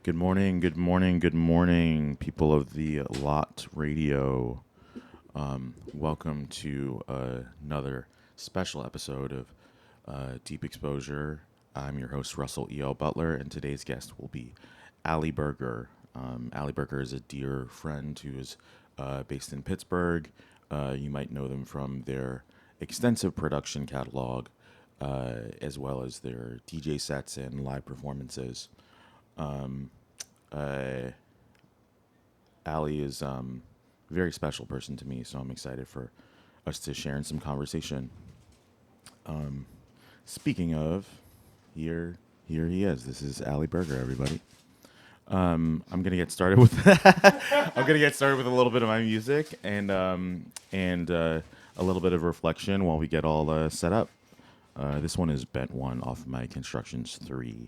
Good morning, good morning, good morning, people of the Lot Radio. Welcome to another special episode of Deep Exposure. I'm your host, Russell E.L. Butler, and today's guest will be Ali Berger. Ali Berger is a dear friend who is based in Pittsburgh. You might know them from their extensive production catalog, as well as their DJ sets and live performances. Uh, Ali is a very special person to me, so I'm excited for us to share in some conversation. Speaking of, here he is. This is Ali Berger, everybody. I'm gonna get started with I'm gonna get started with a little bit of my music and a little bit of reflection while we get all set up. This one is Bent One off of my Constructions 3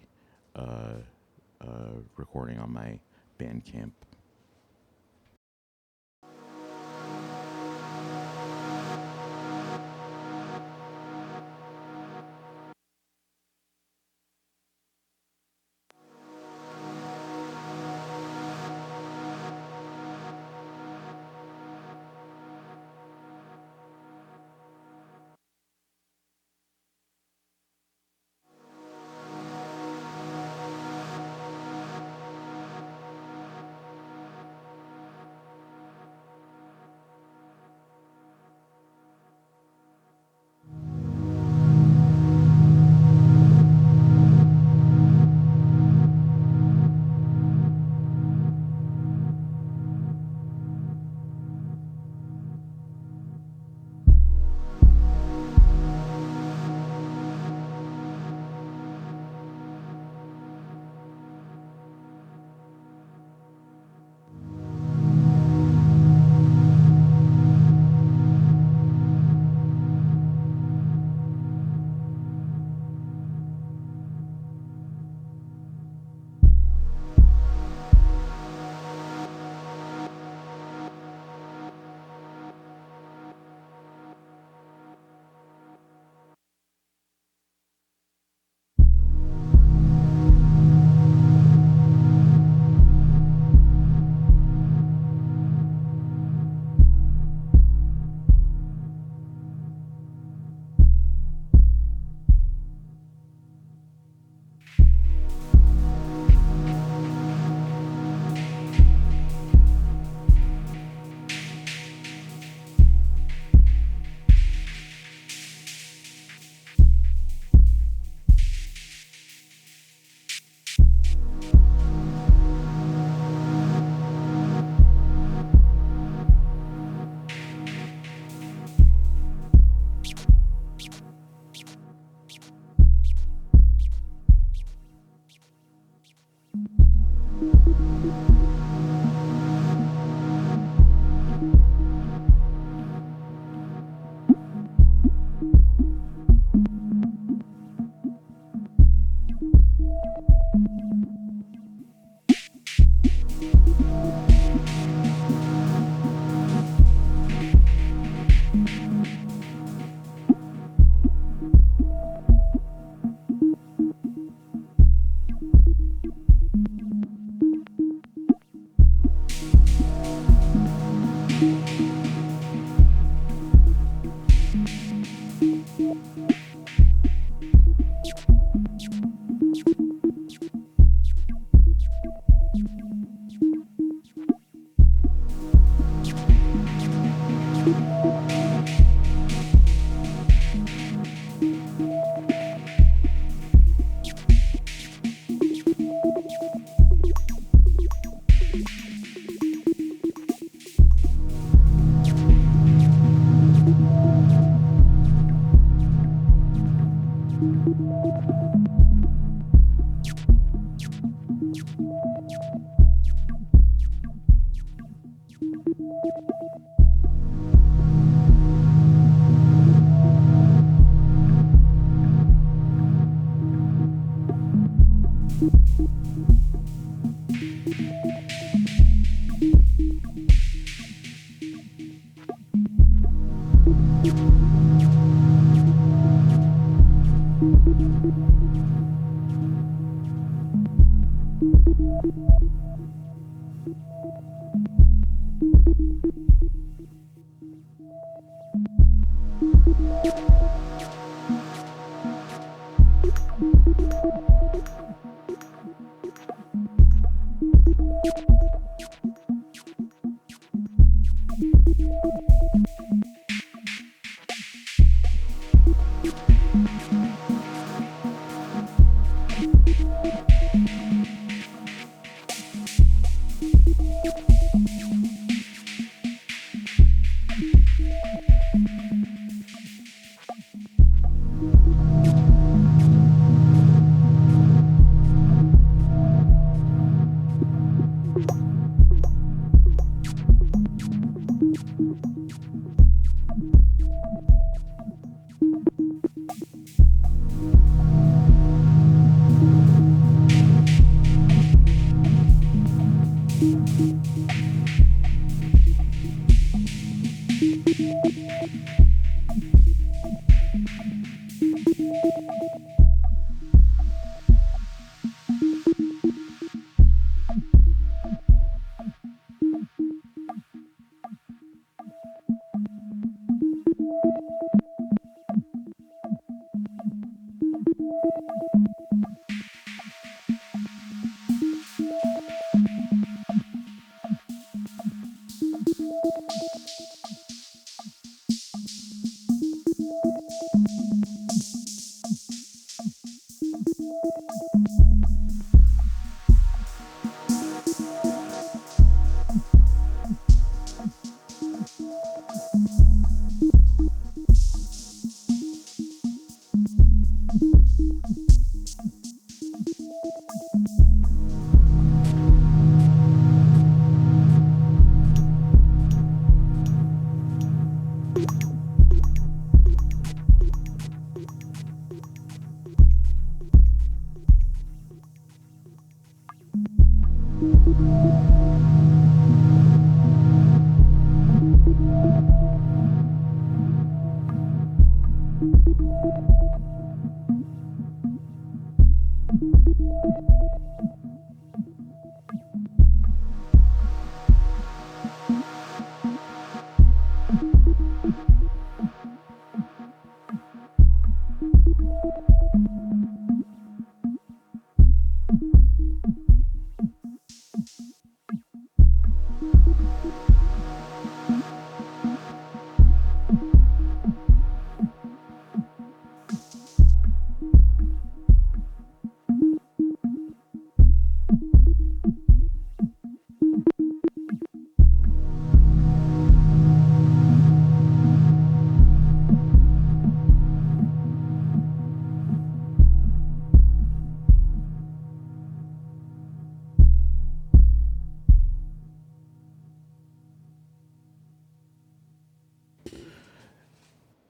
recording on my Bandcamp.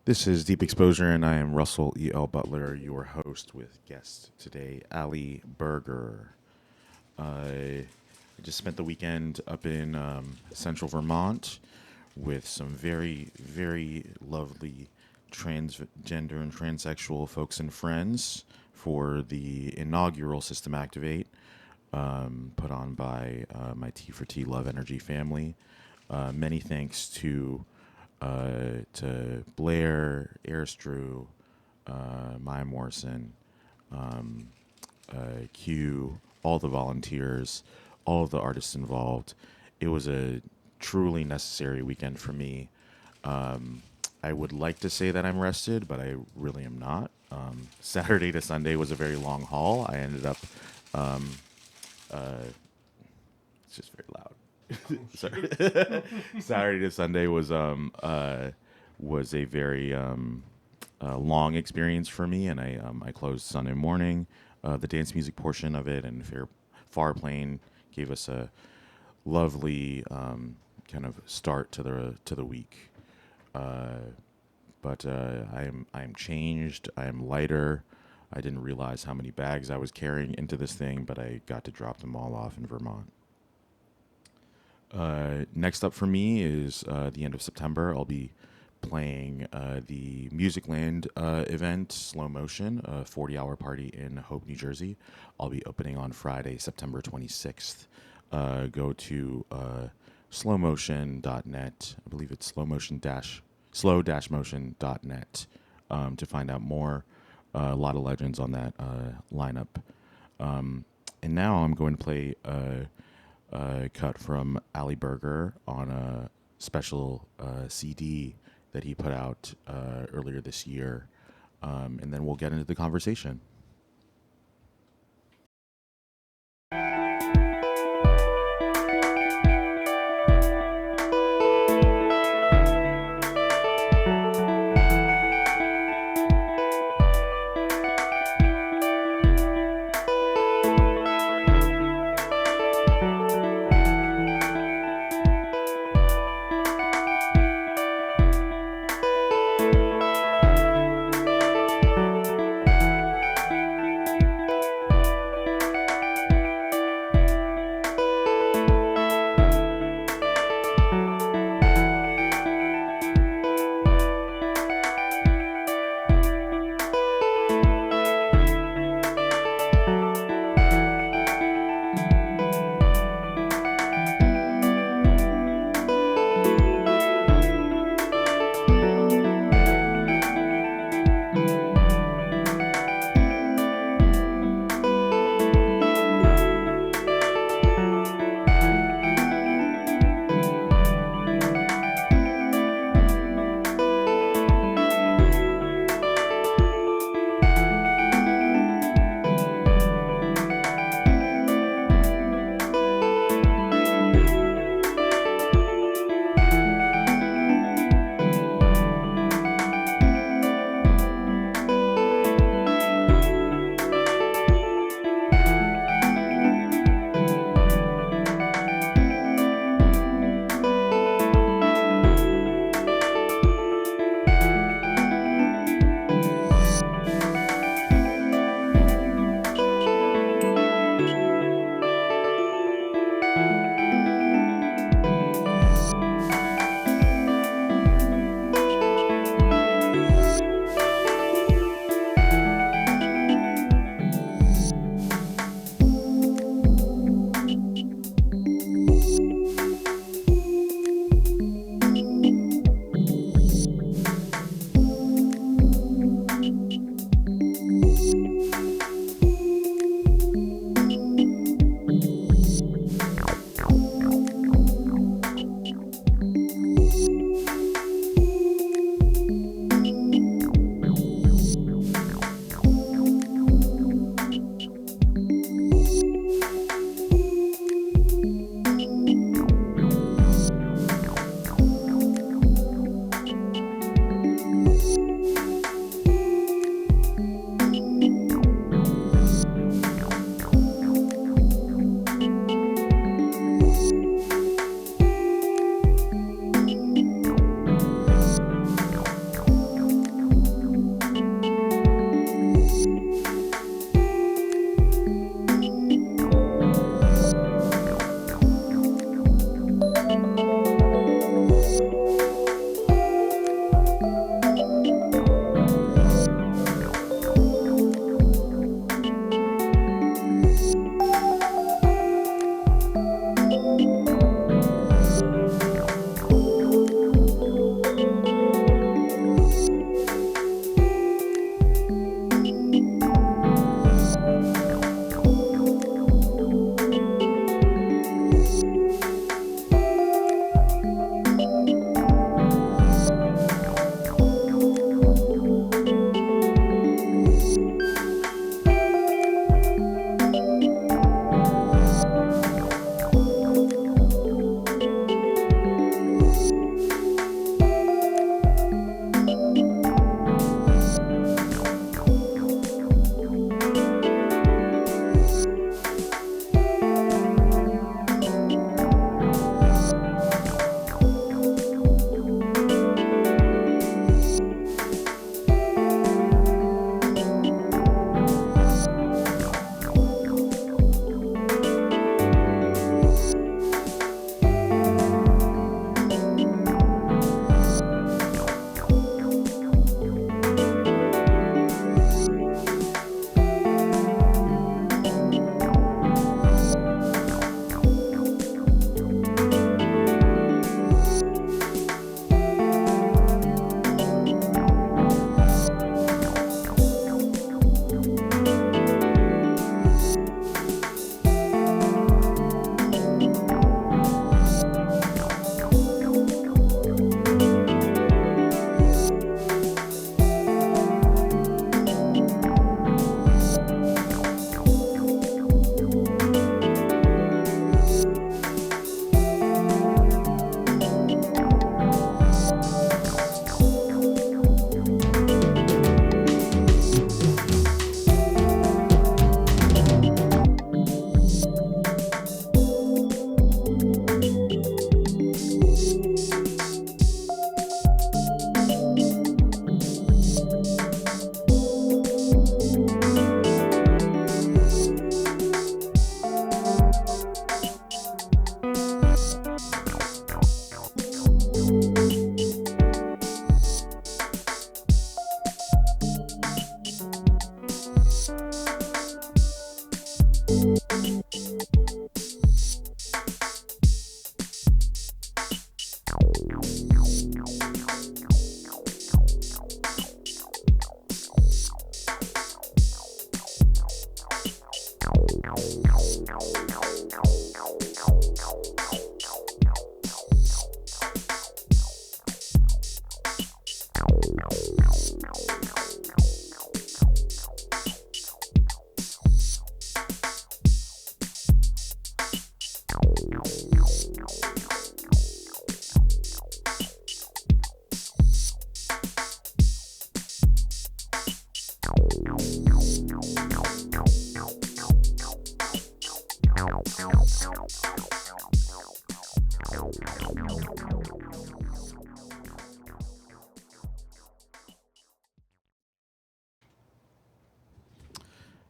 This is Deep Exposure, and I am Russell E.L. Butler, your host, with guest today, Ali Berger. I just spent the weekend up in central Vermont with some very, very lovely transgender and transsexual folks and friends for the inaugural System Activate, put on by my T for T Love Energy family. Many thanks to Blair, Airstrew, Maya Morrison, Q, all the volunteers, all of the artists involved. It was a truly necessary weekend for me. I would like to say that I'm rested, but I really am not. Saturday to Sunday was a very long haul. I ended up, it's just very loud. Sorry. Saturday to Sunday was a very long experience for me, and I closed Sunday morning. The dance music portion of it and Far Plain gave us a lovely kind of start to the week. But I am changed. I am lighter. I didn't realize how many bags I was carrying into this thing, but I got to drop them all off in Vermont. Next up for me is the end of September. I'll be playing the Musicland event, Slow Motion, a 40-hour party in Hope, New Jersey. I'll be opening on Friday, September 26th. Go to slowmotion.net. I believe it's slow-motion.net to find out more. A lot of legends on that lineup. And now I'm going to play cut from Ali Berger on a special CD that he put out earlier this year. And then we'll get into the conversation.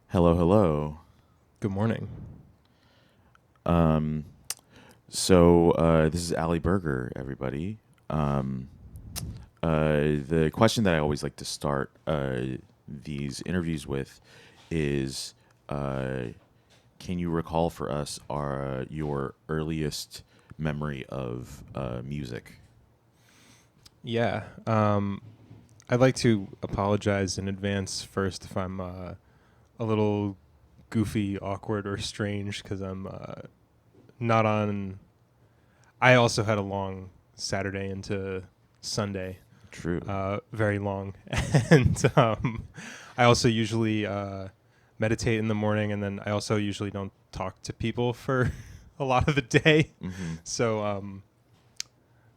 Hello, hello. Good morning. This is Ali Berger, everybody. The question that I always like to start these interviews with is, can you recall for us your earliest memory of music? Yeah. I'd like to apologize in advance first if I'm a little goofy, awkward, or strange because I'm not on. I also had a long Saturday into Sunday. True. Very long. And I also usually meditate in the morning, and then I also usually don't talk to people for a lot of the day. Mm-hmm. So,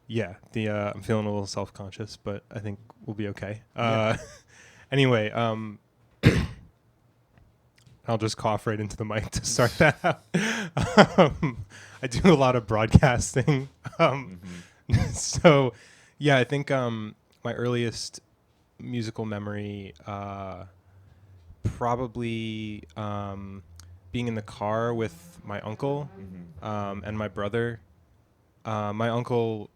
yeah, I'm feeling a little self-conscious, but I think we'll be okay. Anyway, I'll just cough right into the mic to start that out. I do a lot of broadcasting. So, yeah, I think my earliest musical memory probably being in the car with my uncle and my brother. My uncle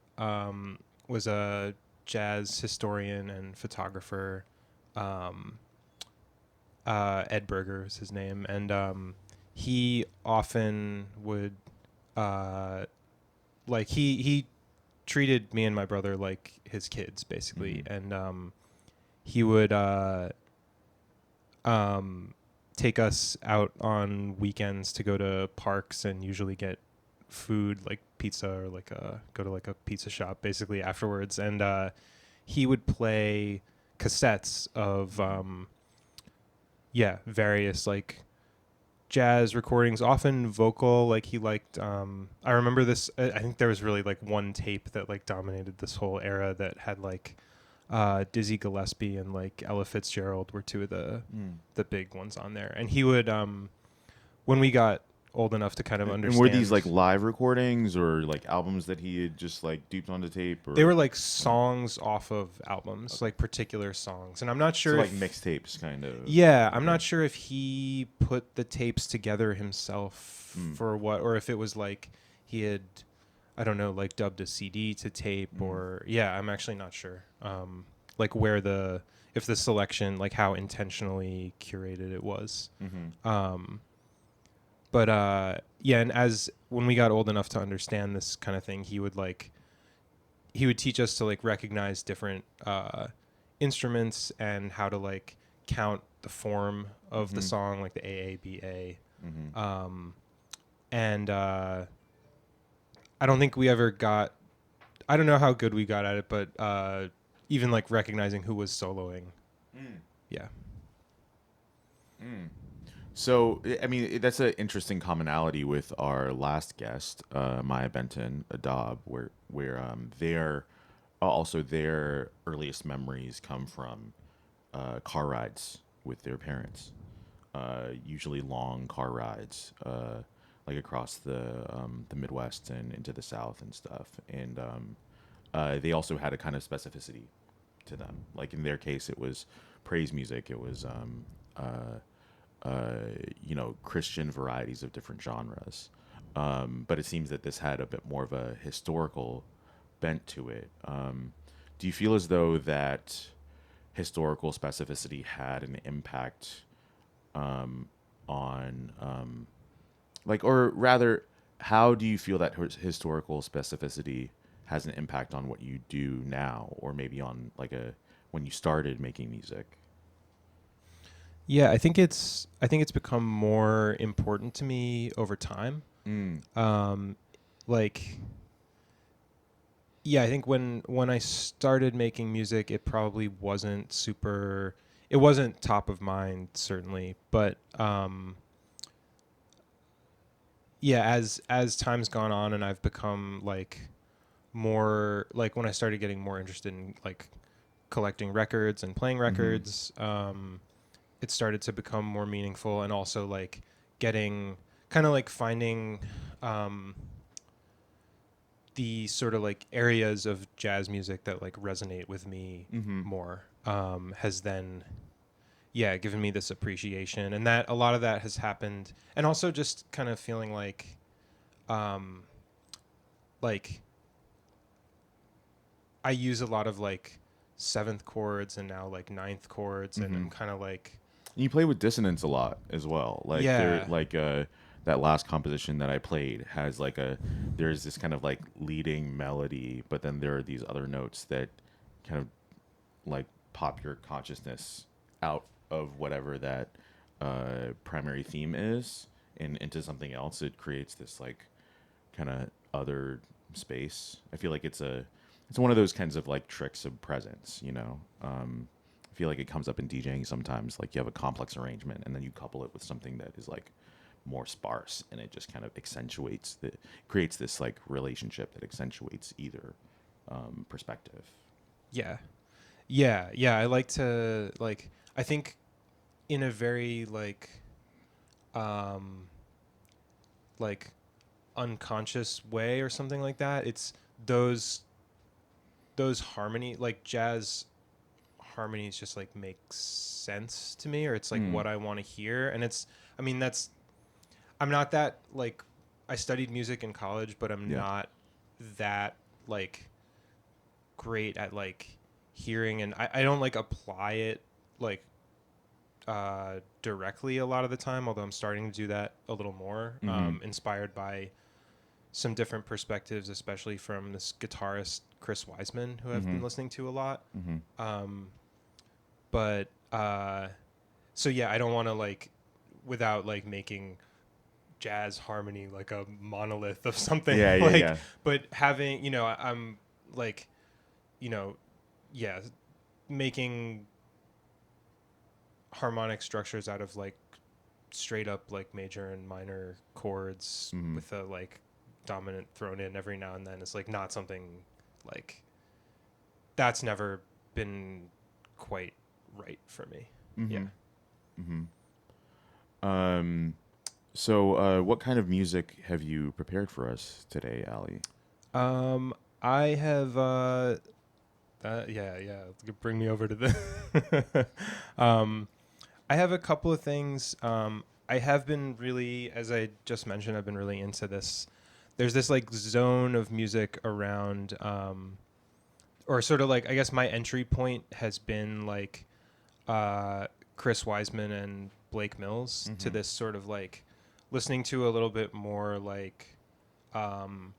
was a jazz historian and photographer. Ed Berger is his name, and he often would he treated me and my brother like his kids basically, and he would take us out on weekends to go to parks and usually get food like pizza or go to like a pizza shop basically afterwards, and he would play cassettes of various like jazz recordings, often vocal. Like he liked I remember this I think there was really like one tape that like dominated this whole era that had like Dizzy Gillespie and like Ella Fitzgerald were two of the big ones on there. And he would when we got old enough to kind of understand. And were these like live recordings or like albums that he had just like duped onto tape? Or? They were like songs off of albums, like particular songs. And I'm not sure so like mixtapes kind of. Yeah, I'm not sure if he put the tapes together himself for what, or if it was like he had, I don't know, like dubbed a CD to tape or, I'm actually not sure. Like if the selection, like how intentionally curated it was. But and as when we got old enough to understand this kind of thing, he would teach us to like recognize different instruments and how to like count the form of the song, like the A B A. And I don't think we ever got. I don't know how good we got at it, but even like recognizing who was soloing. Yeah. So, I mean, that's an interesting commonality with our last guest, Maya Benton Adab, where their earliest memories come from car rides with their parents, usually long car rides, like across the Midwest and into the South and stuff. And they also had a kind of specificity to them. Like in their case, it was praise music. It was Christian varieties of different genres. But it seems that this had a bit more of a historical bent to it. Do you feel as though that historical specificity had an impact on, or rather, how do you feel that historical specificity has an impact on what you do now, or maybe on when you started making music? Yeah, I think it's become more important to me over time. Mm. Um, like yeah, I think when I started making music, it probably wasn't super. It wasn't top of mind, certainly, but yeah, as time's gone on and I've become like more like when I started getting more interested in like collecting records and playing Mm-hmm. records, it started to become more meaningful and also like getting kind of like finding um, the sort of like areas of jazz music that like resonate with me Mm-hmm. more has then yeah given me this appreciation, and that a lot of that has happened, and also just kind of feeling um like I use a lot of like seventh chords and now like ninth chords, and Mm-hmm. I'm kind of like You play with dissonance a lot as well. Like there, yeah like that last composition that I played has like there's this kind of like leading melody, but then there are these other notes that kind of like pop your consciousness out of whatever that primary theme is and into something else. It creates this like kind of other space. I feel like it's one of those kinds of like tricks of presence, you know. I feel like it comes up in DJing sometimes. Like you have a complex arrangement, and then you couple it with something that is like more sparse, and it just kind of creates this like relationship that accentuates either perspective. yeah yeah I like to like I think in a very um like unconscious way or something like that, it's those those harmony like jazz harmonies just like make sense to me, or it's like Mm. what I want to hear. And it's I mean that's I'm not that like I studied music in college, but I'm Yeah. not that like great at like hearing, and I don't like apply it like directly a lot of the time, although I'm starting to do that a little more, Mm-hmm. inspired by some different perspectives, especially from this guitarist Chris Wiseman, who I've Mm-hmm. been listening to a lot. Mm-hmm. Um, but so yeah, I don't want to like without like making jazz harmony like a monolith of something Yeah. Yeah. like, Yeah. but having I'm like you know yeah making harmonic structures out of like straight up like major and minor chords Mm-hmm. with a like dominant thrown in every now and then is like not something like that's never been quite right for me. Yeah. Mm-hmm. Mm-hmm. Um. So, what kind of music have you prepared for us today, Ali? Um, I have yeah, bring me over to the um I have a couple of things. I have been really, as I just mentioned, I've been really into this. There's this like zone of music around or sort of like I guess my entry point has been like uh Chris Wiseman and Blake Mills, to Mm-hmm. this sort of like listening to a little bit more like um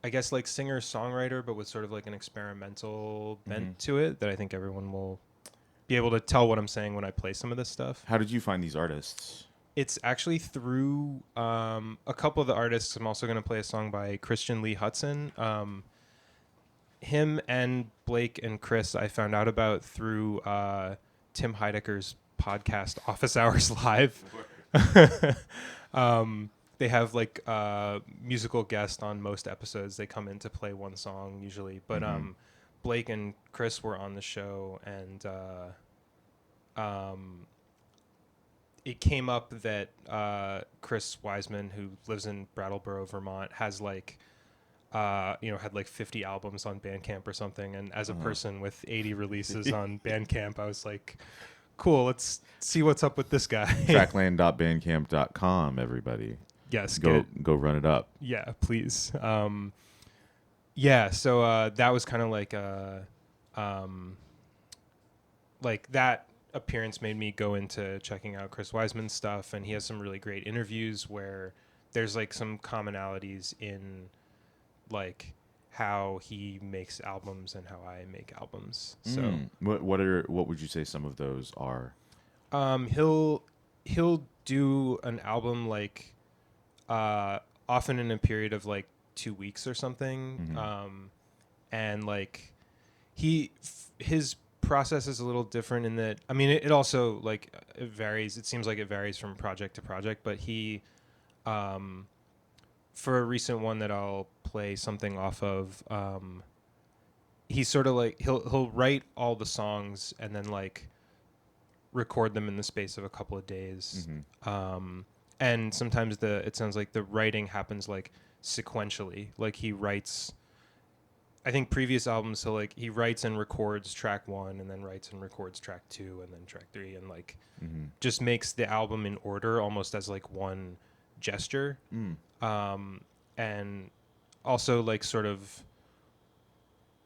I guess like singer songwriter, but with sort of like an experimental Mm-hmm. bent to it that I think everyone will be able to tell what I'm saying when I play some of this stuff. How did you find these artists? It's actually through a couple of the artists. I'm also going to play a song by Christian Lee Hudson. Him and Blake and Chris, I found out about through Tim Heidecker's podcast, Office Hours Live. They have like musical guest on most episodes. They come in to play one song usually, but Mm-hmm. Blake and Chris were on the show, and um, it came up that Chris Wiseman, who lives in Brattleboro, Vermont, has like had like 50 albums on Bandcamp or something. And as a Uh-huh. person with 80 releases on Bandcamp, I was like, cool, let's see what's up with this guy. Trackland.bandcamp.com, everybody. Yes, Go run it up. yeah, please. Yeah, so that was kind of um, like that appearance made me go into checking out Chris Wiseman's stuff, and he has some really great interviews where there's like some commonalities in like how he makes albums and how I make albums. So What would you say some of those are? He'll do an album like often in a period of like 2 weeks or something. And like his process is a little different in that, I mean, it also like it varies. It seems like it varies from project to project, but he for a recent one that I'll play something off of, he's sort of like he'll write all the songs and then like record them in the space of a couple of days. And sometimes it sounds like the writing happens like sequentially. Like he writes, I think previous albums, so like he writes and records track 1 and then writes and records track 2 and then track 3 and like just makes the album in order almost as like one gesture. And also like sort of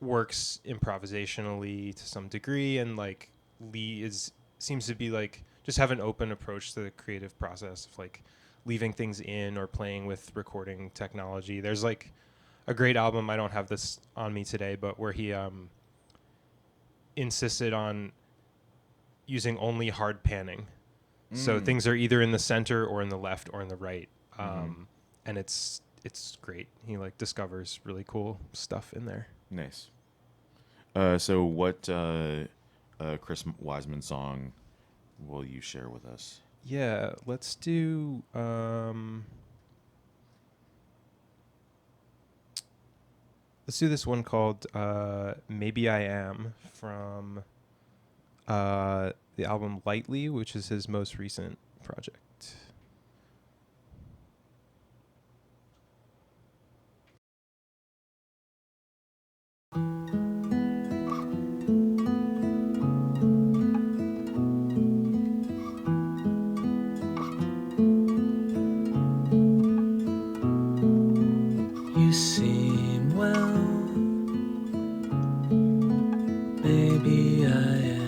works improvisationally to some degree, and like Lee seems to be like just have an open approach to the creative process of like leaving things in or playing with recording technology. There's like a great album, I don't have this on me today, but where he insisted on using only hard panning. So things are either in the center or in the left or in the right. And it's great. He like discovers really cool stuff in there. Nice. So what Chris Wiseman song will you share with us? Yeah, let's do this one called Maybe I Am from the album Lightly, which is his most recent project. You seem well, maybe I am.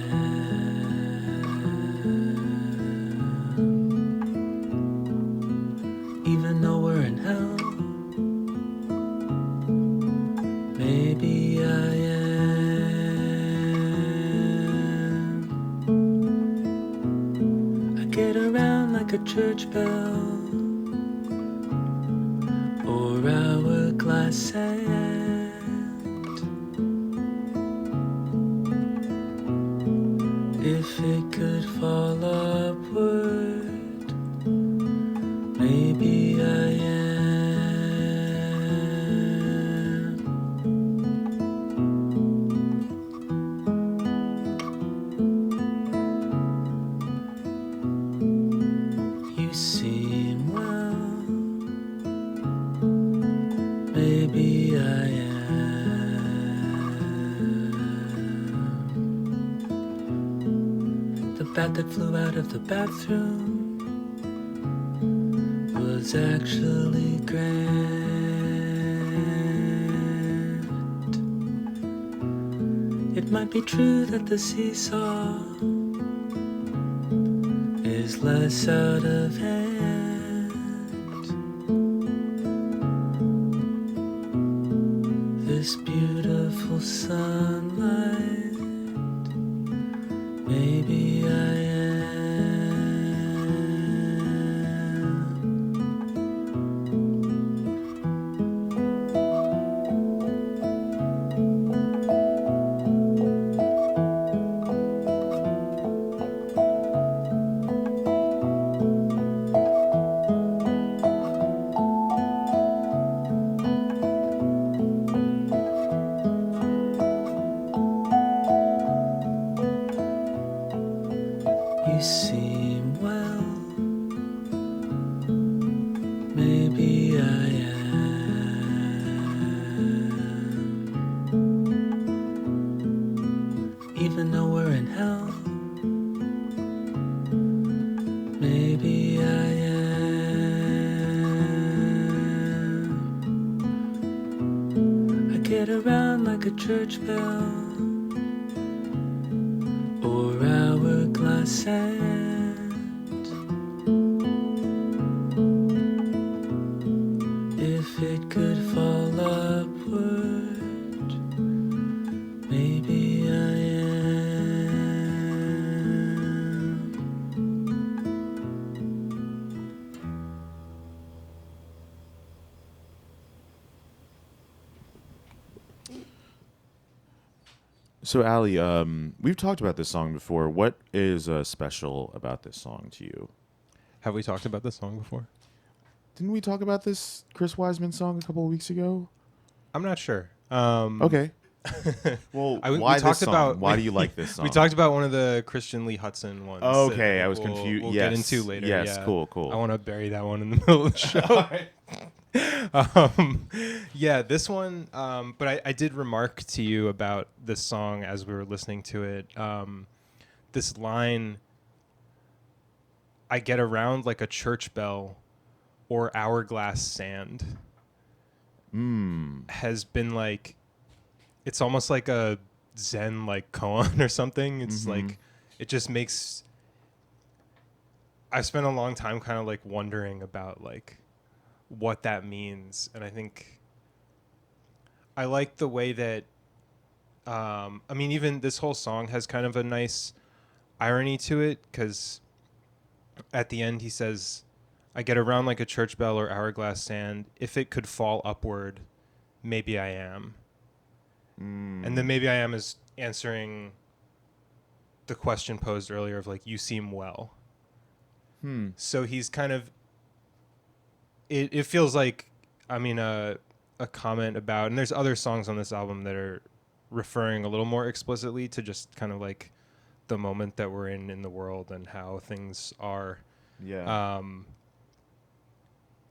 Even though we're in hell, maybe I am. I get around like a church bell or hourglass sand. If it could fall upward, maybe I am. You seem well, maybe I am. The bat that flew out of the bathroom was actually grand. It might be true that the seesaw is less out of hand. This beautiful sunlight, maybe I am. You seem well, maybe I am. Even though we're in hell, maybe I am. I get around like a church bell or hourglass sand. If it could fall upward, maybe I am. So, Ali, we've talked about this song before. What is special about this song to you? Have we talked about this song before? Didn't we talk about this Chris Wiseman song a couple of weeks ago? I'm not sure. Okay. Well, we why this talked song? about Why do you like this song? we talked about one of the Christian Lee Hudson ones. Okay, that I was we'll- confused. We'll Yes, get into later. yes, yeah. cool. I want to bury that one in the middle of the show. Yeah, this one. But I did remark to you about this song as we were listening to it. This line, "I get around like a church bell or hourglass sand," has been like, it's almost like a Zen like koan or something. It's like, it just makes. I spent a long time kind of like wondering about like what that means, and I think I like the way that I mean, even this whole song has kind of a nice irony to it, because at the end he says, "I get around like a church bell or hourglass sand. If it could fall upward, maybe I am." And then "maybe I am" is answering the question posed earlier of like, "You seem well." So he's kind of, it feels like, I mean, a comment about, and there's other songs on this album that are referring a little more explicitly to just kind of like the moment that we're in the world and how things are. Yeah.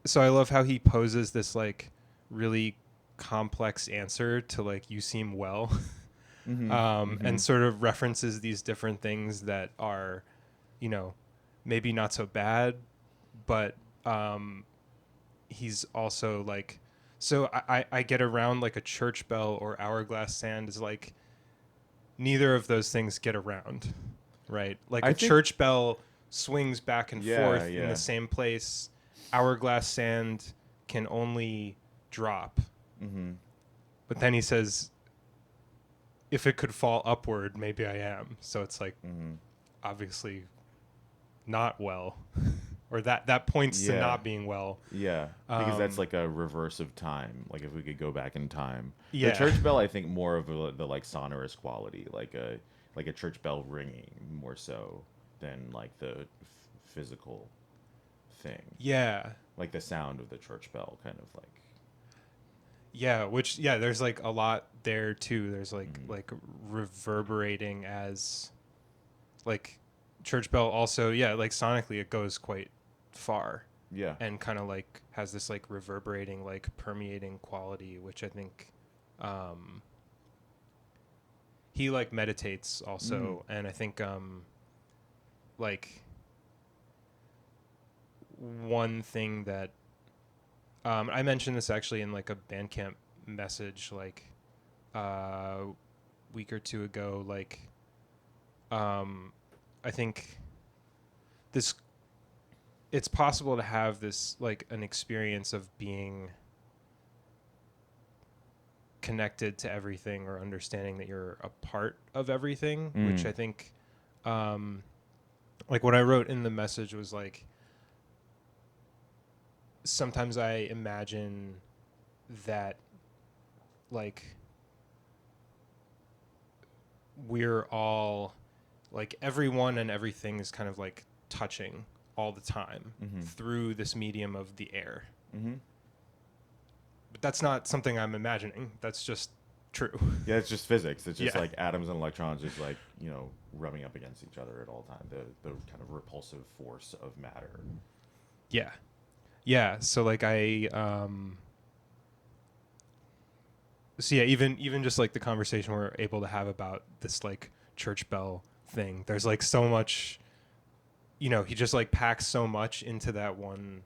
So I love how he poses this like really complex answer to like, "You seem well." And sort of references these different things that are, you know, maybe not so bad, but he's also like, so I get around like a church bell or hourglass sand is like, neither of those things get around, right? Like a church bell swings back and forth in the same place. Hourglass sand can only drop. But then he says, "If it could fall upward, maybe I am." So it's like, obviously not well. Or that points to not being well. Yeah, because that's like a reverse of time. Like if we could go back in time, Yeah. the church bell, I think, more of the like sonorous quality, like a church bell ringing, more so than like the physical thing. Yeah. Like the sound of the church bell, kind of like. Yeah, which there's like a lot there too. There's like reverberating as like church bell also, like sonically it goes quite far. Yeah. And kind of like has this like reverberating, like permeating quality, which I think he like meditates also. And I think like one thing that I mentioned this actually in like a Bandcamp message like a week or two ago, like I think it's possible to have this like an experience of being connected to everything or understanding that you're a part of everything, which I think like what I wrote in the message was like, sometimes I imagine that like we're all like, everyone and everything is kind of like touching all the time through this medium of the air. But that's not something I'm imagining. That's just true. Yeah, it's just physics. It's just like atoms and electrons just like, rubbing up against each other at all time. The kind of repulsive force of matter. Yeah. Yeah. So like so yeah, even just like the conversation we're able to have about this like church bell thing, there's like so much, he just like packs so much into that one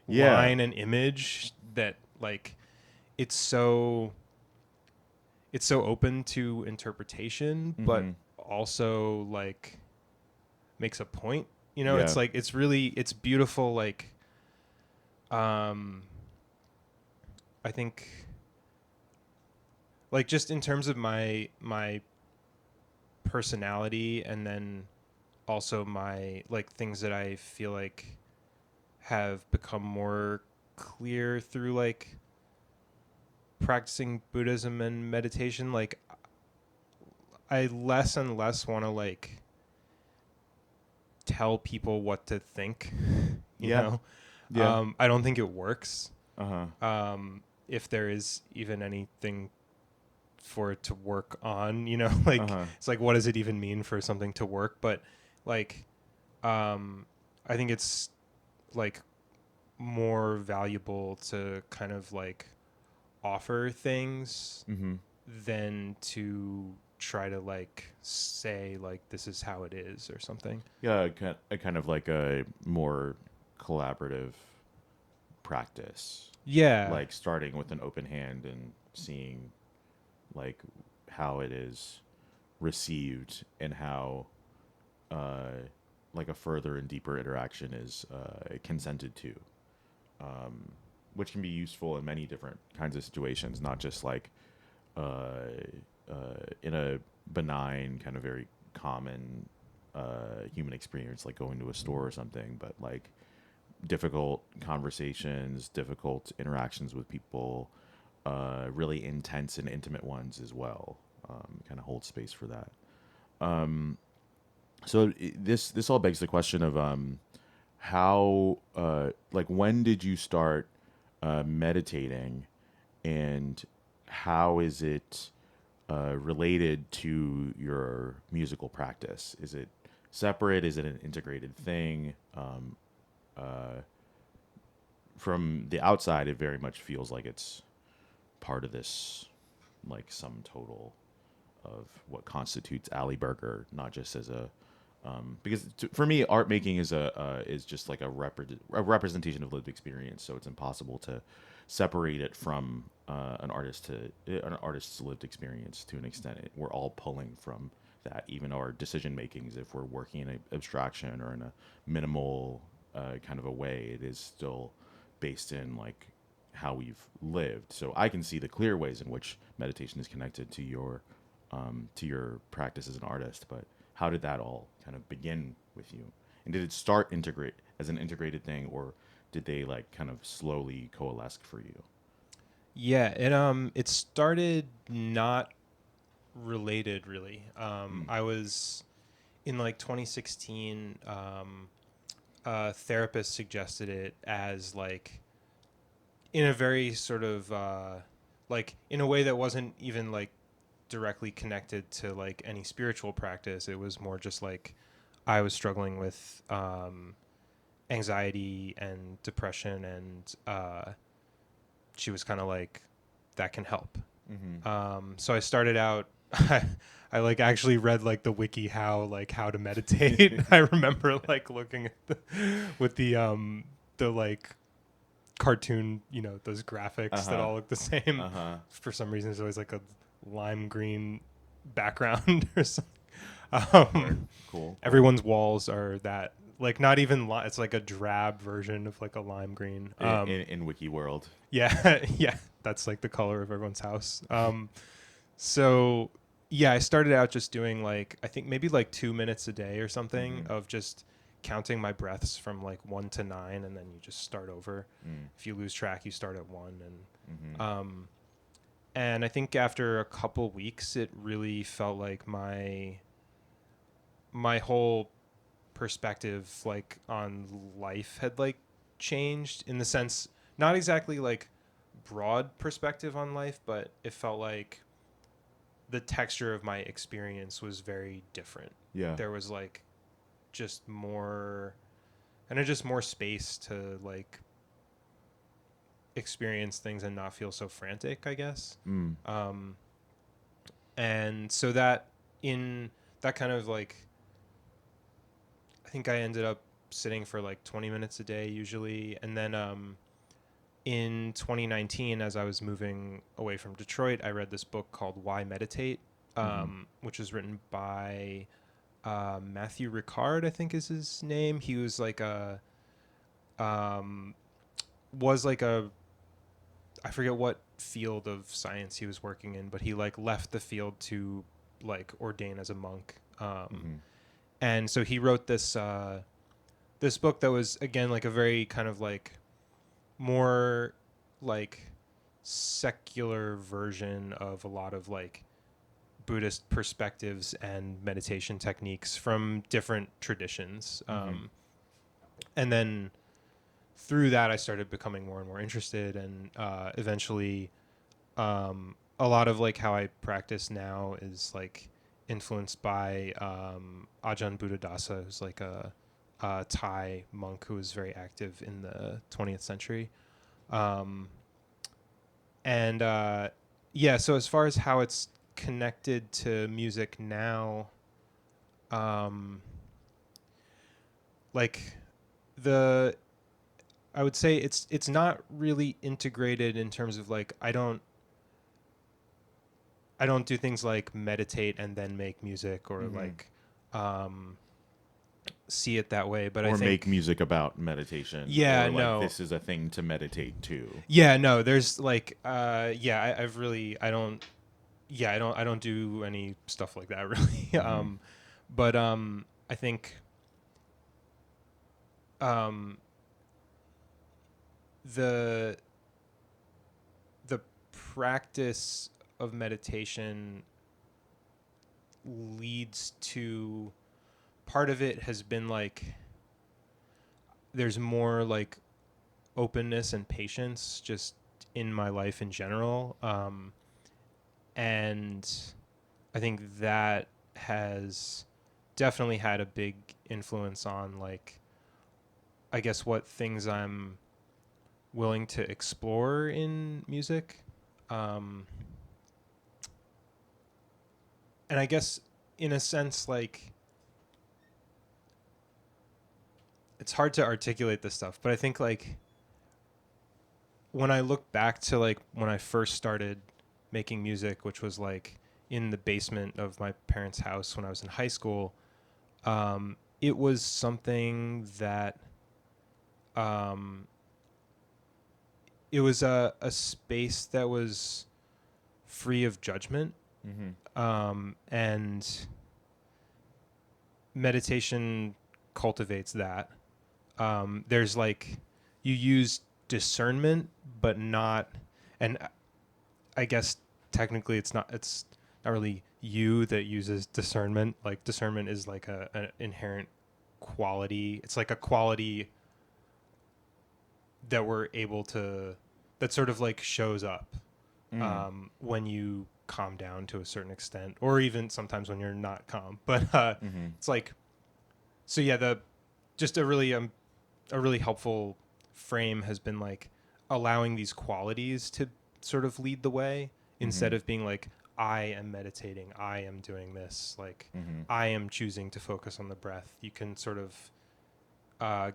line and image that like it's so open to interpretation, but also like makes a point. It's like it's beautiful. Like I think like just in terms of my personality, and then also my like things that I feel like have become more clear through like practicing Buddhism and meditation. Like I less and less want to like tell people what to think, you Yeah. know. Yeah. I don't think it works. Uh-huh. If there is even anything for it to work on, you know, like Uh-huh. it's like, what does it even mean for something to work? But like, I think it's like more valuable to kind of like offer things Mm-hmm. than to try to like say like this is how it is or something. Yeah, a kind of like a more collaborative practice, Yeah. like starting with an open hand and seeing like how it is received and how uh, like a further and deeper interaction is consented to, which can be useful in many different kinds of situations, not just like in a benign kind of very common human experience like going to a store or something, but like difficult conversations, difficult interactions with people, really intense and intimate ones as well. Kind of hold space for that. This all begs the question of how like when did you start meditating, and how is it related to your musical practice? Is it separate? Is it an integrated thing? From the outside, it very much feels like it's part of this, like sum total of what constitutes Ali Berger, not just as a because for me, art making is just like a representation of lived experience. So it's impossible to separate it from an artist's lived experience to an extent. We're all pulling from that, even our decision makings. If we're working in an abstraction or in a minimal kind of a way, it is still based in like how we've lived. So I can see the clear ways in which meditation is connected to your practice as an artist. But how did that all kind of begin with you? And did it start integrate as an integrated thing, or did they like kind of slowly coalesce for you? Yeah, it started not related really. Mm. I was in like 2016. A therapist suggested it as like in a very sort of like in a way that wasn't even like directly connected to like any spiritual practice. It was more just like I was struggling with anxiety and depression, and she was kind of like, that can help. Mm-hmm. So I started out. I like actually read like the wiki how to meditate. I remember like looking at with the like cartoon, you know, those graphics that Uh-huh. all look the same. Uh-huh. For some reason, there's always like a lime green background or something. Um, Cool. Everyone's walls are that like not even it's like a drab version of like a lime green. In Wiki World. Yeah, yeah, that's like the color of everyone's house. So yeah, I started out just doing like I think maybe like 2 minutes a day or something Mm-hmm. of just counting my breaths from like 1 to 9, and then you just start over. Mm. If you lose track, you start at 1, Mm-hmm. and I think after a couple weeks, it really felt like my whole perspective like on life had like changed, in the sense not exactly like broad perspective on life, but it felt like the texture of my experience was very different. Yeah. There was like just more just more space to like experience things and not feel so frantic, I guess. Mm. And so that in that kind of like I think I ended up sitting for like 20 minutes a day usually. And then in 2019, as I was moving away from Detroit, I read this book called Why Meditate, Mm-hmm. which was written by Matthew Ricard, I think is his name. He was like was like a, I forget what field of science he was working in, but he like left the field to like ordain as a monk. Mm-hmm. And so he wrote this book that was again like a very kind of like more like secular version of a lot of like Buddhist perspectives and meditation techniques from different traditions. And then through that, I started becoming more and more interested, and eventually a lot of like how I practice now is like influenced by Ajahn Buddhadasa, who's like a Thai monk who was very active in the 20th century. And yeah, so as far as how it's connected to music now, like I would say it's not really integrated in terms of like I don't do things like meditate and then make music, or like see it that way, but or I think make music about meditation. Yeah, or like no. this is a thing to meditate to. Yeah, no, there's like I've really I don't do any stuff like that really. But I think the practice of meditation leads to, part of it has been like there's more like openness and patience just in my life in general, and I think that has definitely had a big influence on like I guess what things I'm willing to explore in music. And I guess in a sense, like it's hard to articulate this stuff, but I think like when I look back to like when I first started making music, which was like in the basement of my parents' house when I was in high school, it was something that it was a space that was free of judgment. And meditation cultivates that. There's like you use discernment, but not, and I guess technically it's not really you that uses discernment. Like discernment is like an inherent quality. It's like a quality that we're able to, that sort of like shows up when you calm down to a certain extent, or even sometimes when you're not calm. But it's like, so yeah, just a really helpful frame has been like allowing these qualities to sort of lead the way instead of being like, I am meditating, I am doing this, like I am choosing to focus on the breath. You can sort of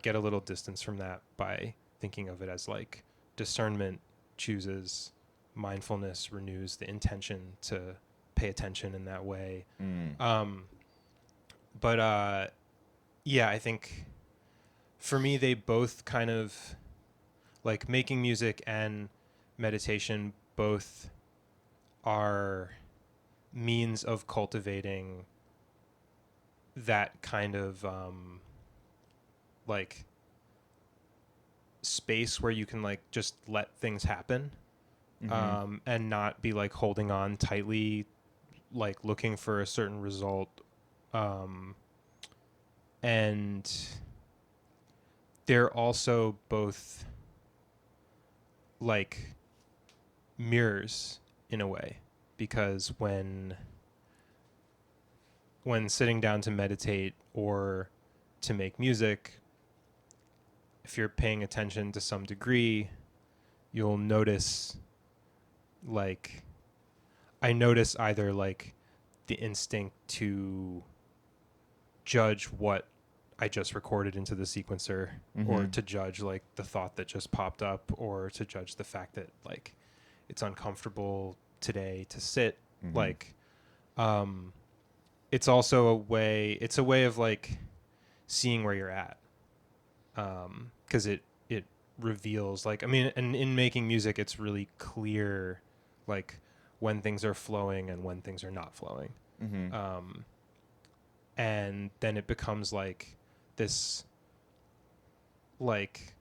get a little distance from that by thinking of it as like discernment chooses, mindfulness renews the intention to pay attention in that way. But yeah, I think for me they both kind of, like making music and meditation both are means of cultivating that kind of like space where you can like just let things happen, and not be like holding on tightly, like looking for a certain result. And they're also both like mirrors in a way, because when sitting down to meditate or to make music, if you're paying attention to some degree, you'll notice, like, I notice either like the instinct to judge what I just recorded into the sequencer, or to judge like the thought that just popped up, or to judge the fact that like it's uncomfortable today to sit. Like, it's also a way of like seeing where you're at. 'Cause it reveals, like, I mean, and in making music, it's really clear, like when things are flowing and when things are not flowing. And then it becomes like this like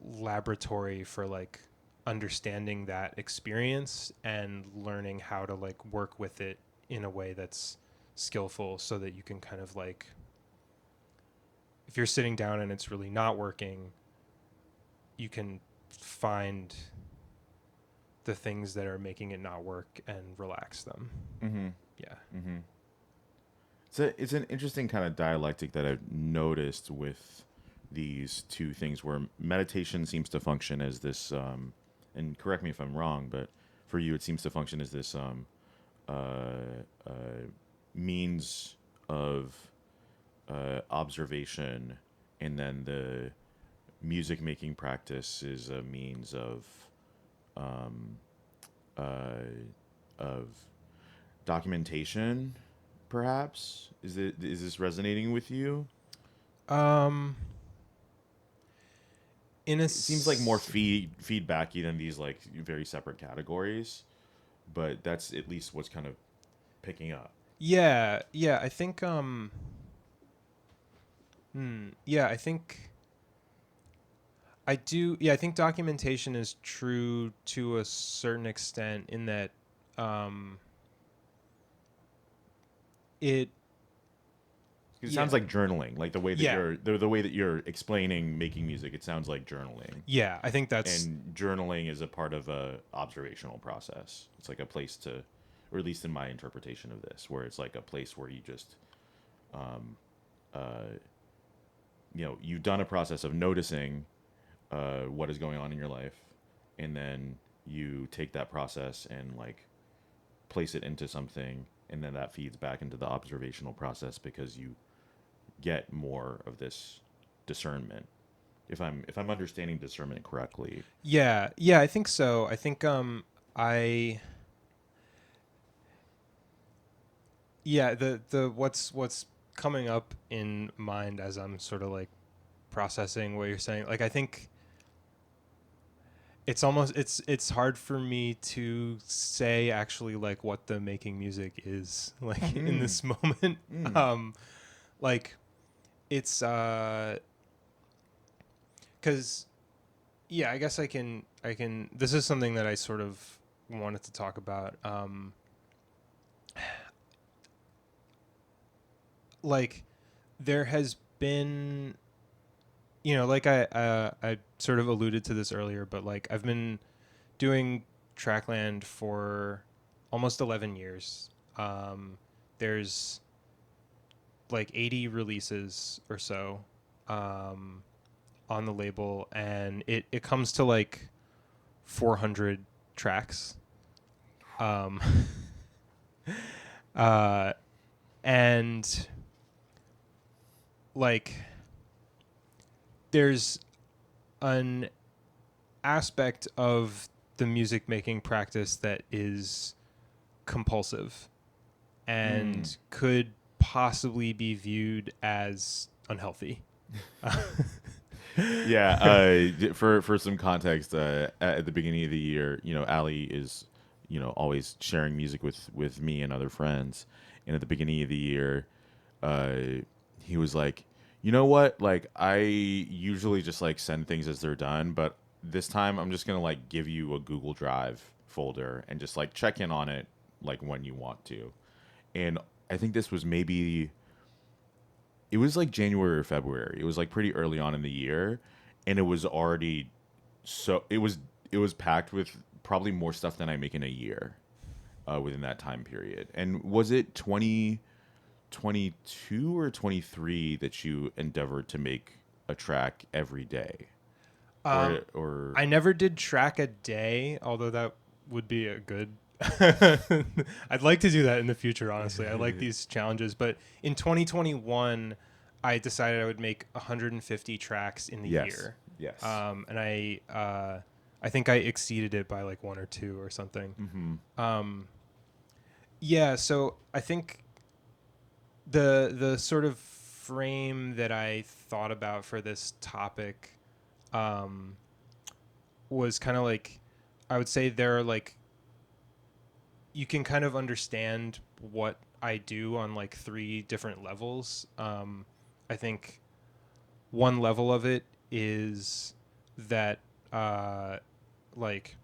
laboratory for like understanding that experience and learning how to like work with it in a way that's skillful, so that you can kind of like, if you're sitting down and it's really not working, you can find the things that are making it not work and relax them. Mm-hmm. Yeah. Mm-hmm. It's an interesting kind of dialectic that I've noticed with these two things, where meditation seems to function as this, and correct me if I'm wrong, but for you it seems to function as this uh, uh, means of observation, and then the music making practice is a means um, uh, of documentation. Perhaps is this resonating with you? Um, in a It seems like more feedbacky than these like very separate categories, but that's at least what's kind of picking up. Yeah, yeah. I think. Yeah, I think. I do. Yeah, I think documentation is true to a certain extent in that, um, it. It Yeah. sounds like journaling, like the way that Yeah. the way that you're explaining making music. It sounds like journaling, Yeah, I think that's. and journaling is a part of a observational process. It's like a place to, or at least in my interpretation of this, where it's like a place where you just, um, you've done a process of noticing what is going on in your life, and then you take that process and like place it into something, and then that feeds back into the observational process because you get more of this discernment. If I'm understanding discernment correctly. Yeah, yeah, I think so. I think I yeah, the what's coming up in mind as I'm sort of like processing what you're saying. Like, I think it's hard for me to say actually like what the making music is like in this moment. Like, it's cuz yeah, I guess I can this is something that I sort of wanted to talk about. Like, there has been, like I sort of alluded to this earlier, but like I've been doing Trackland for almost 11 years. There's like 80 releases or so on the label, and it comes to like 400 tracks. Um, and like there's an aspect of the music making practice that is compulsive and could possibly be viewed as unhealthy. Yeah. For some context, at the beginning of the year, Ali is, always sharing music with me and other friends, and at the beginning of the year, uh, he was like, you know what? Like, I usually just like send things as they're done, but this time I'm just gonna like give you a Google Drive folder and just like check in on it like when you want to. And I think this was maybe, it was like January or February. It was like pretty early on in the year, and it was already, so it was packed with probably more stuff than I make in a year, within that time period. And was it 2022 or 23 that you endeavored to make a track every day? Or I never did track a day, although that would be a good. I'd like to do that in the future, honestly. I like these challenges. But in 2021, I decided I would make 150 tracks in the year. Yes. And I think I exceeded it by like one or two or something. Yeah, so I think the sort of frame that I thought about for this topic was kind of like, I would say there are like, you can kind of understand what I do on like three different levels. I think one level of it is that like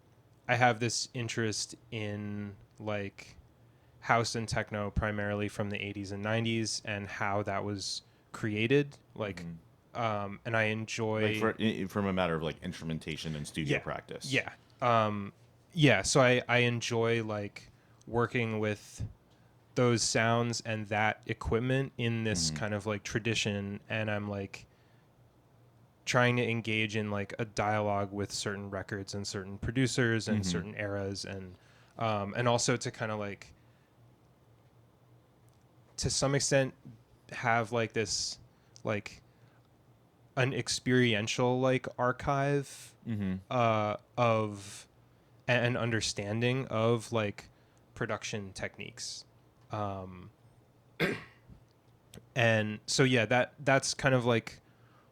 I have this interest in like house and techno primarily from the 80s and 90s and how that was created, like and I enjoy from a matter of like instrumentation and studio practice. So I enjoy like working with those sounds and that equipment in this kind of like tradition, and I'm like trying to engage in like a dialogue with certain records and certain producers and certain eras, and also to kind of like to some extent have like this like an experiential like archive of an understanding of like production techniques, and so that's kind of like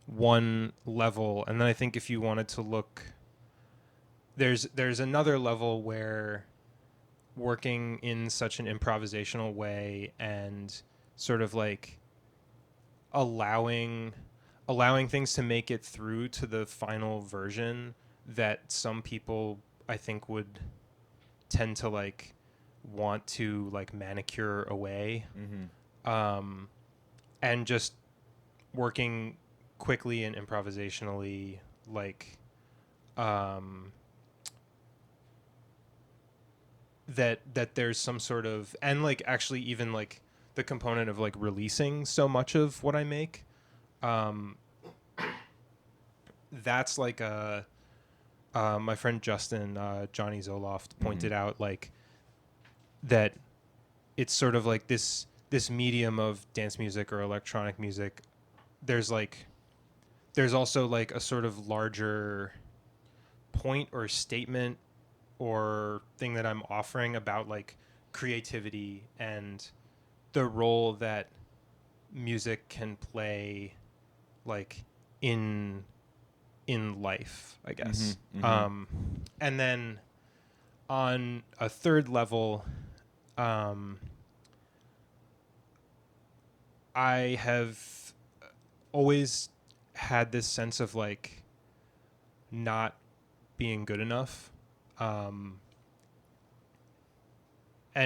one level. And then I think if you wanted to look, there's another level where working in such an improvisational way and sort of like allowing things to make it through to the final version that some people I think would tend to like want to like manicure away, and just working quickly and improvisationally, like that there's some sort of, and like actually even like the component of like releasing so much of what I make, that's like a my friend Justin, Johnny Zoloft, pointed out like that it's sort of like this medium of dance music or electronic music. There's also like a sort of larger point or statement or thing that I'm offering about like creativity and the role that music can play like in life, I guess. And then on a third level, I have always had this sense of like not being good enough, and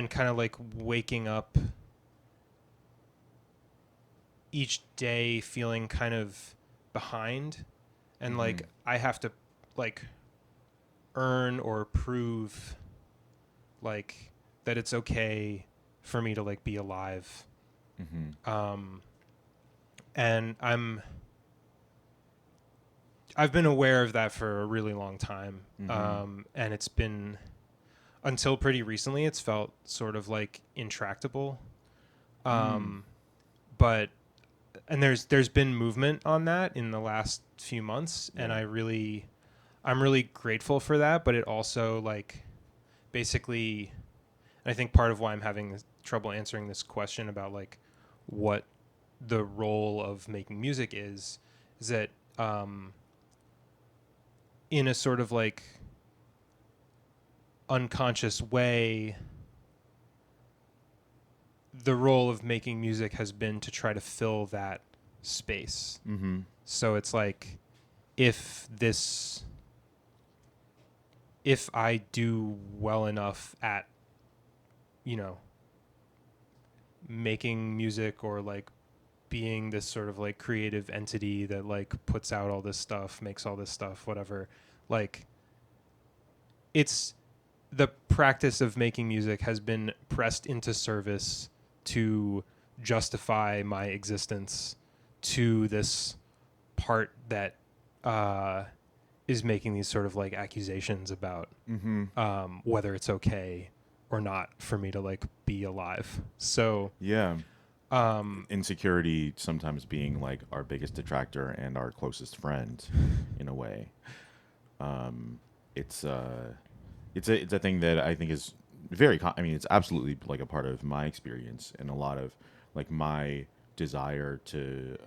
kind of like waking up each day feeling kind of behind, and like I have to like earn or prove like that it's okay for me to like be alive. And I've been aware of that for a really long time. And it's been, until pretty recently, it's felt sort of like intractable. But, and there's been movement on that in the last few months, and I'm really grateful for that. But it also like basically, and I think part of why I'm having trouble answering this question about like what the role of making music is that in a sort of like unconscious way, the role of making music has been to try to fill that space. So it's like if I do well enough at, you know, making music or like being this sort of like creative entity that like puts out all this stuff, makes all this stuff, whatever, like it's the practice of making music has been pressed into service to justify my existence to this part that is making these sort of like accusations about whether it's okay or not for me to like be alive. So insecurity sometimes being like our biggest detractor and our closest friend in a way. It's a thing that I think is very I mean, it's absolutely like a part of my experience, and a lot of like my desire to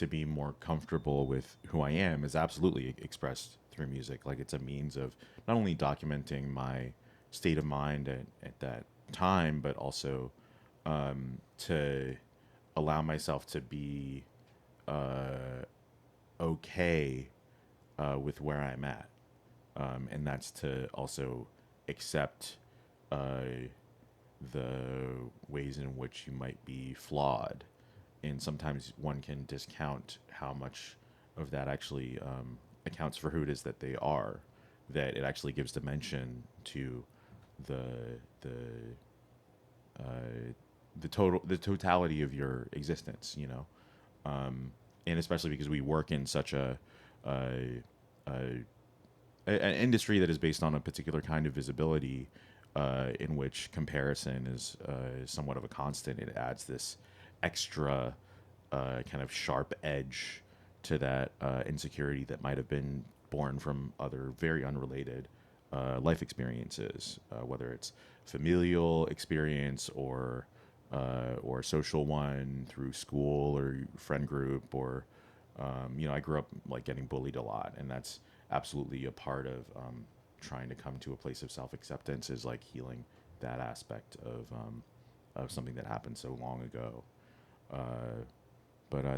be more comfortable with who I am is absolutely expressed through music. Like it's a means of not only documenting my state of mind at that time, but also to allow myself to be okay with where I'm at. And that's to also accept the ways in which you might be flawed, and sometimes one can discount how much of that actually accounts for who it is that they are. That it actually gives dimension to the the the totality of your existence. And especially because we work in such a, a an industry that is based on a particular kind of visibility, in which comparison is somewhat of a constant. It adds this extra kind of sharp edge to that insecurity that might have been born from other very unrelated life experiences, whether it's familial experience or social one through school or friend group or I grew up like getting bullied a lot, and that's absolutely a part of trying to come to a place of self-acceptance, is like healing that aspect of something that happened so long ago. But I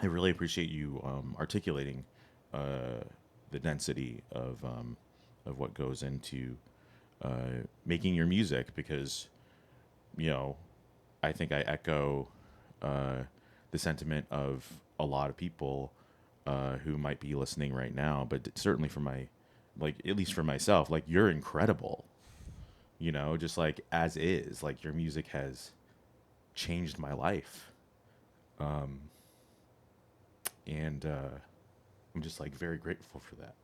really appreciate you articulating the density of what goes into making your music, because I think I echo the sentiment of a lot of people who might be listening right now, but certainly for at least for myself, like, you're incredible, just like as is, like your music has changed my life. And I'm just like very grateful for that.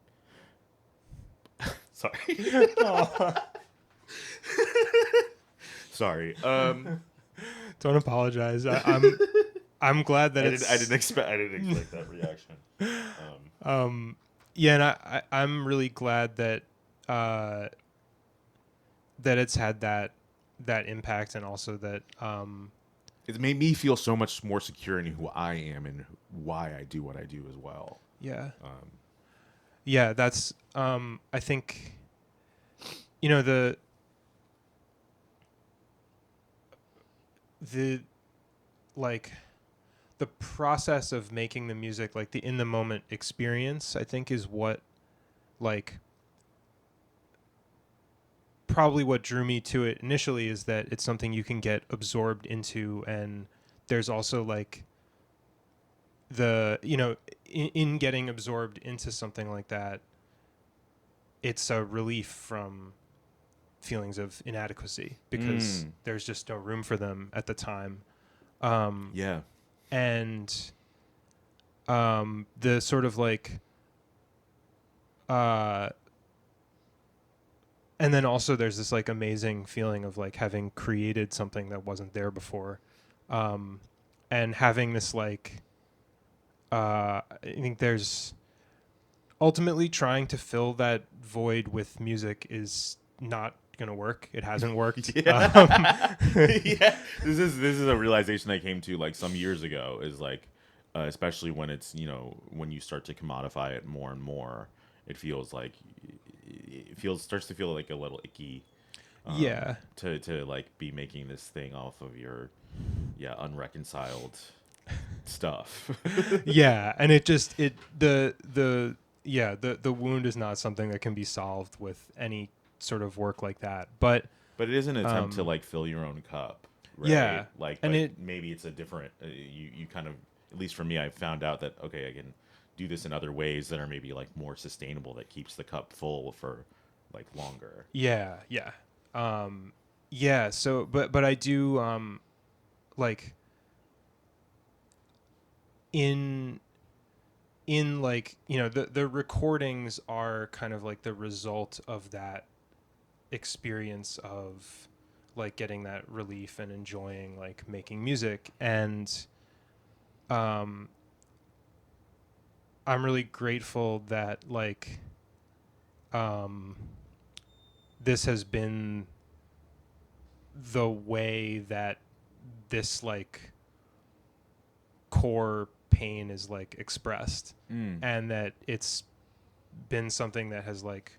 Sorry. Sorry. Don't apologize. I'm glad that I didn't expect that reaction. Yeah, and I'm really glad that that it's had that impact, and also that It's made me feel so much more secure in who I am and why I do what I do as well. Yeah. Yeah, that's I think the like the process of making the music, like the in the moment experience, I think is what like probably what drew me to it initially, is that it's something you can get absorbed into, and there's also like the in getting absorbed into something like that, it's a relief from feelings of inadequacy, because there's just no room for them at the time. Yeah. And the sort of like and then also there's this like amazing feeling of like having created something that wasn't there before, and having this like I think there's ultimately trying to fill that void with music is not gonna work. It hasn't worked. Yeah. Yeah. This is a realization I came to like some years ago, is like especially when it's when you start to commodify it more and more, it feels like starts to feel like a little icky. Yeah. To like be making this thing off of your unreconciled stuff. Yeah, and the wound is not something that can be solved with any sort of work like that. But it is an attempt to like fill your own cup, right? Yeah, Like, and maybe it's a different. You kind of, at least for me, I found out that okay, I can do this in other ways that are maybe like more sustainable, that keeps the cup full for like longer. Yeah. So, but I do like in like the recordings are kind of like the result of that experience of like getting that relief and enjoying like making music, and I'm really grateful that like this has been the way that this like core pain is like expressed, and that it's been something that has like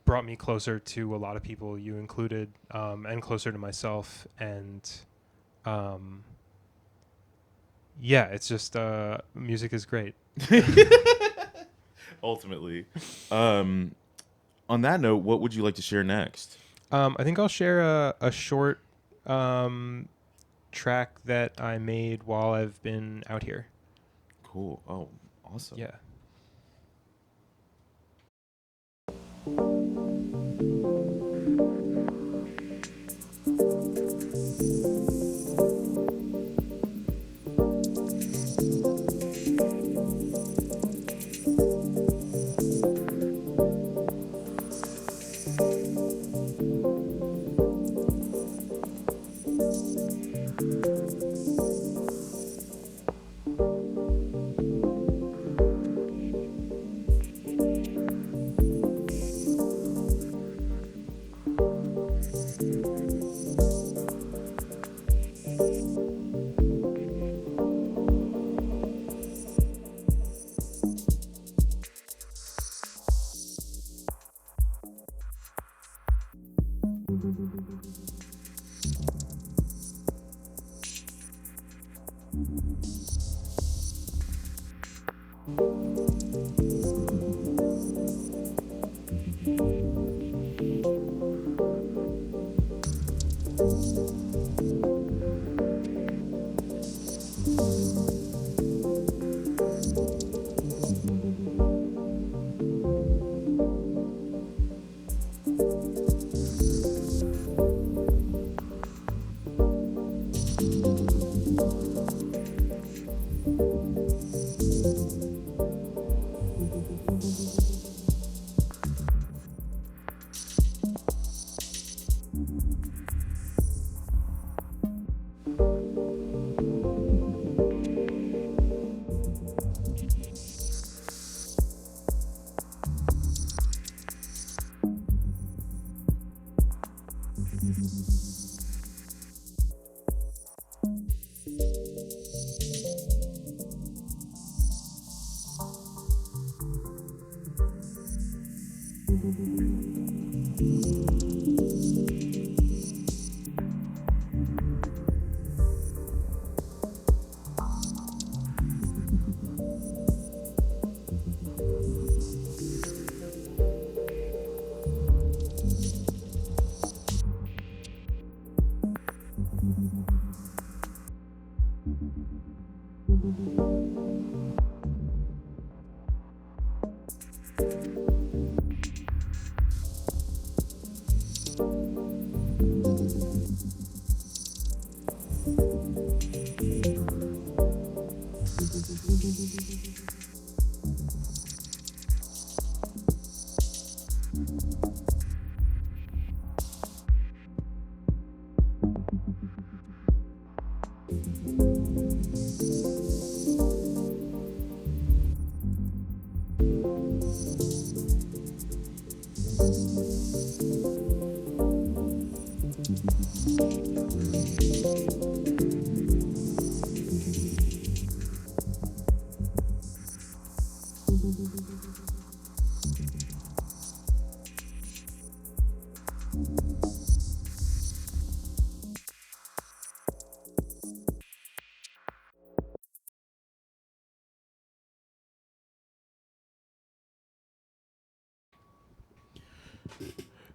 brought me closer to a lot of people, you included, and closer to myself. And it's just music is great. Ultimately. On that note, what would you like to share next? I think I'll share a short um, track that I made while I've been out here. Cool. Oh, awesome. Yeah.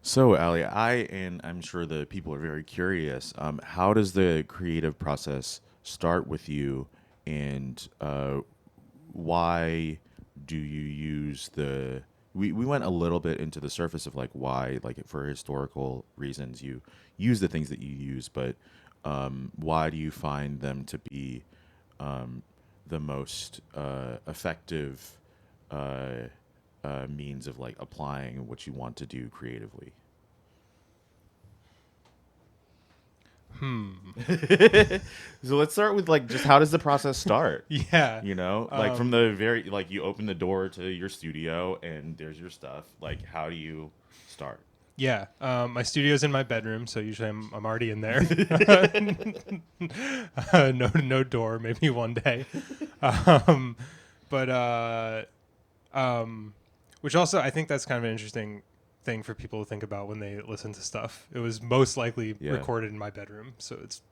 So, Ali, I'm sure the people are very curious. How does the creative process start with you, and why do you use the? We went a little bit into the surface of like why, like for historical reasons, you use the things that you use, but why do you find them to be the most effective means of like applying what you want to do creatively? So let's start with like just how does the process start? Yeah. You know, like from the very like you open the door to your studio and there's your stuff. Like how do you start? Yeah. My studio's in my bedroom, so usually I'm already in there. No door, maybe one day. Um, but which also I think that's kind of an interesting thing for people to think about when they listen to stuff. It was most likely Yeah. recorded in my bedroom, so it's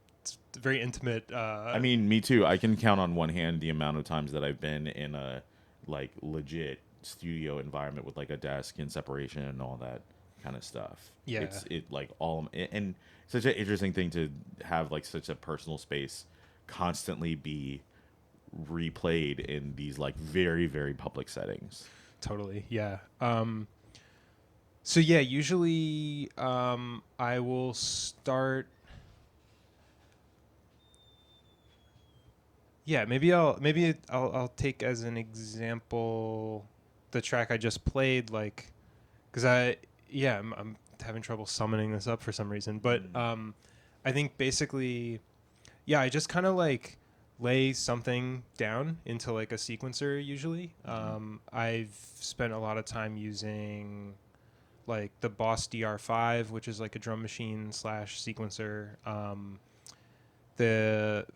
very intimate. I mean, me too. I can count on one hand the amount of times that I've been in a like legit studio environment with like a desk and separation and all that. kind of stuff. Yeah. It's like all, and such an interesting thing to have like such a personal space constantly be replayed in these like very, very public settings. Totally. Yeah. So yeah, usually I will start. Yeah, maybe I'll take as an example the track I just played, like, because I'm having trouble summoning this up for some reason, but I think basically, yeah, I just kind of like lay something down into like a sequencer usually. I've spent a lot of time using like the Boss DR5, which is like a drum machine slash sequencer. The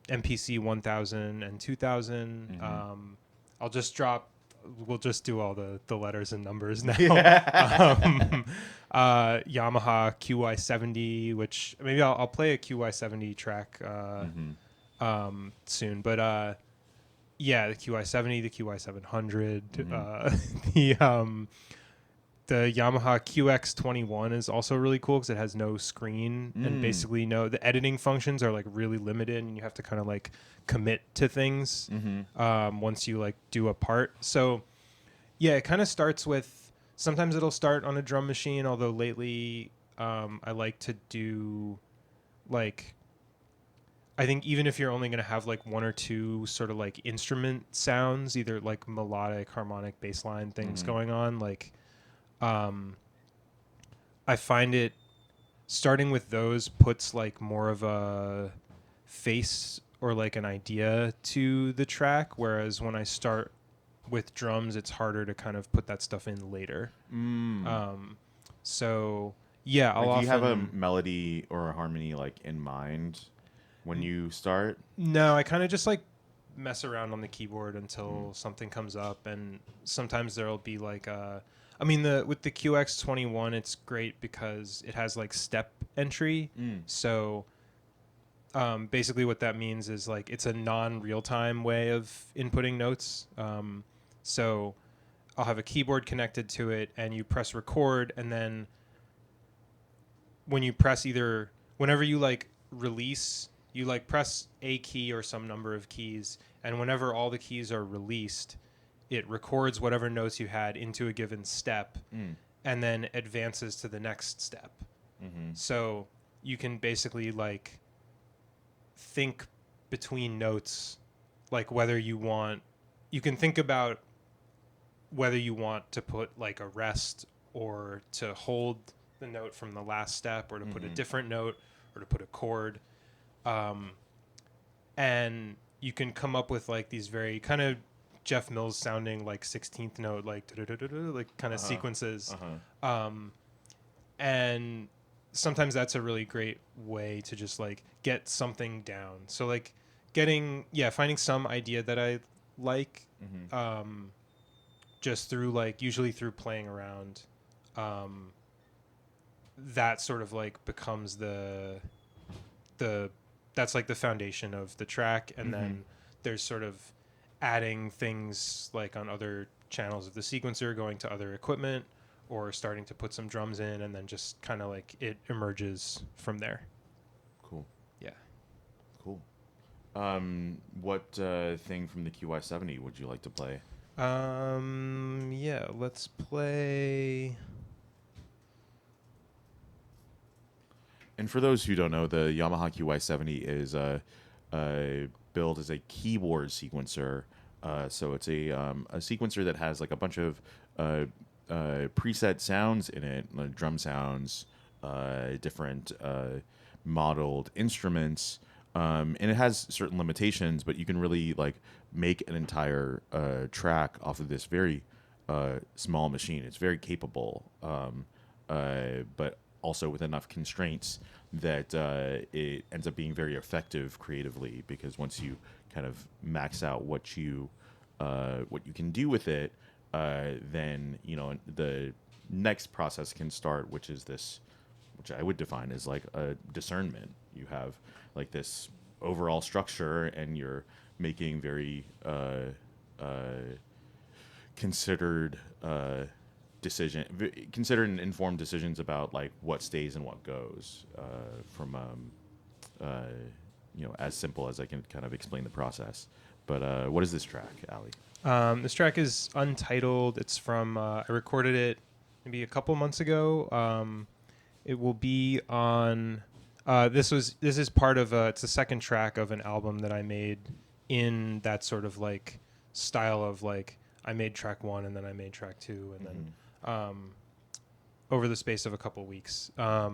MPC 1000 and 2000. I'll just drop. We'll just do all the letters and numbers now. Yamaha QY70, which maybe I'll play a QY70 track soon. But yeah, the QY70, the QY700, the Yamaha QX21 is also really cool because it has no screen and basically the editing functions are like really limited, and you have to kind of like commit to things once you like do a part. So yeah, it kind of starts with, sometimes it'll start on a drum machine, although lately I like to do like, I think even if you're only going to have like one or two sort of like instrument sounds, either like melodic, harmonic, bass line things going on, like I find it starting with those puts like more of a face or like an idea to the track, whereas when I start with drums, it's harder to kind of put that stuff in later. So yeah, I'll Like, do you have a often, melody or a harmony like in mind when you start? no, I kind of just like mess around on the keyboard until something comes up, and sometimes there'll be like with the QX21, it's great because it has like step entry. So basically what that means is like it's a non-real-time way of inputting notes. So I'll have a keyboard connected to it, and you press record, and then when you press whenever you like release, you like press a key or some number of keys, and whenever all the keys are released, it records whatever notes you had into a given step and then advances to the next step. So you can basically like think between notes, like you can think about whether you want to put like a rest or to hold the note from the last step, or to put a different note, or to put a chord. And you can come up with like these very kind of Jeff Mills sounding like 16th note, like like kind of sequences. And sometimes that's a really great way to just like get something down. So like finding some idea that I like, just through like, usually through playing around, that sort of like becomes that's like the foundation of the track. And then there's sort of adding things like on other channels of the sequencer, going to other equipment, or starting to put some drums in, and then just kind of like it emerges from there. Cool. Yeah. Cool. What thing from the QY70 would you like to play? Yeah, let's play. And for those who don't know, the Yamaha QY70 is built as a keyboard sequencer. So it's a sequencer that has like a bunch of preset sounds in it, like drum sounds, different modeled instruments, and it has certain limitations, but you can really like make an entire track off of this very small machine. It's very capable, but also with enough constraints that it ends up being very effective creatively, because once you kind of max out what you can do with it, then the next process can start, which is this, which I would define as like a discernment. You have like this overall structure, and you're making very considered considered informed decisions about like what stays and what goes from as simple as I can kind of explain the process. But what is this track, Ali? This track is untitled. It's from I recorded it maybe a couple months ago. It will be on. This is part of it's the second track of an album that I made in that sort of like style of like I made track 1 and then I made track 2 and then over the space of a couple weeks. Something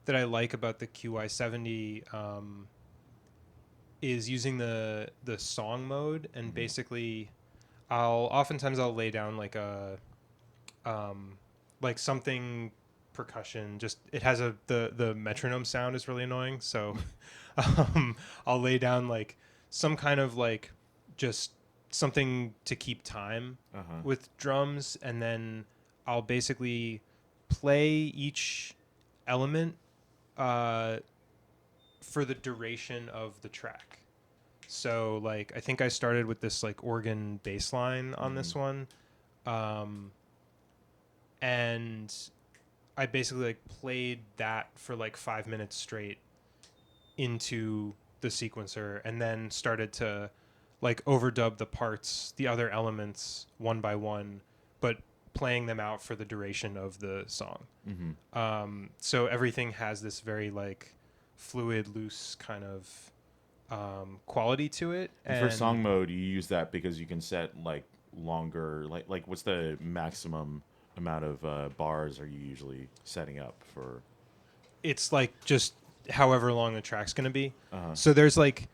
that I like about the QI70 is using the song mode, and basically I'll lay down like a like something percussion. Just it has the metronome sound is really annoying, so I'll lay down like some kind of like just something to keep time with drums, and then I'll basically play each element for the duration of the track. So like I think I started with this like organ bass line on this one, and I basically like played that for like 5 minutes straight into the sequencer, and then started to like overdub the parts, the other elements one by one, but playing them out for the duration of the song. So everything has this very like fluid, loose kind of quality to it. And for song mode, you use that because you can set like longer, like what's the maximum amount of bars are you usually setting up for? It's like just however long the track's going to be. So there's like,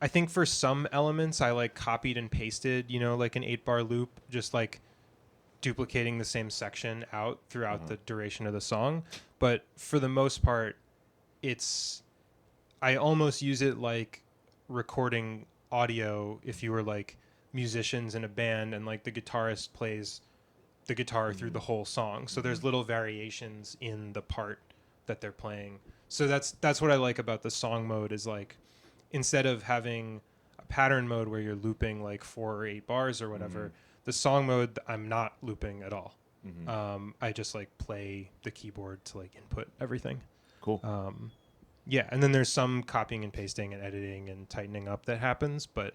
I think for some elements I like copied and pasted, like an 8-bar loop, just like duplicating the same section out throughout the duration of the song. But for the most part, I almost use it like recording audio if you were like musicians in a band and like the guitarist plays the guitar through the whole song. So there's little variations in the part that they're playing. So that's what I like about the song mode is like, instead of having a pattern mode where you're looping like 4 or 8 bars or whatever, the song mode, I'm not looping at all. I just like play the keyboard to like input everything. Cool. And then there's some copying and pasting and editing and tightening up that happens, but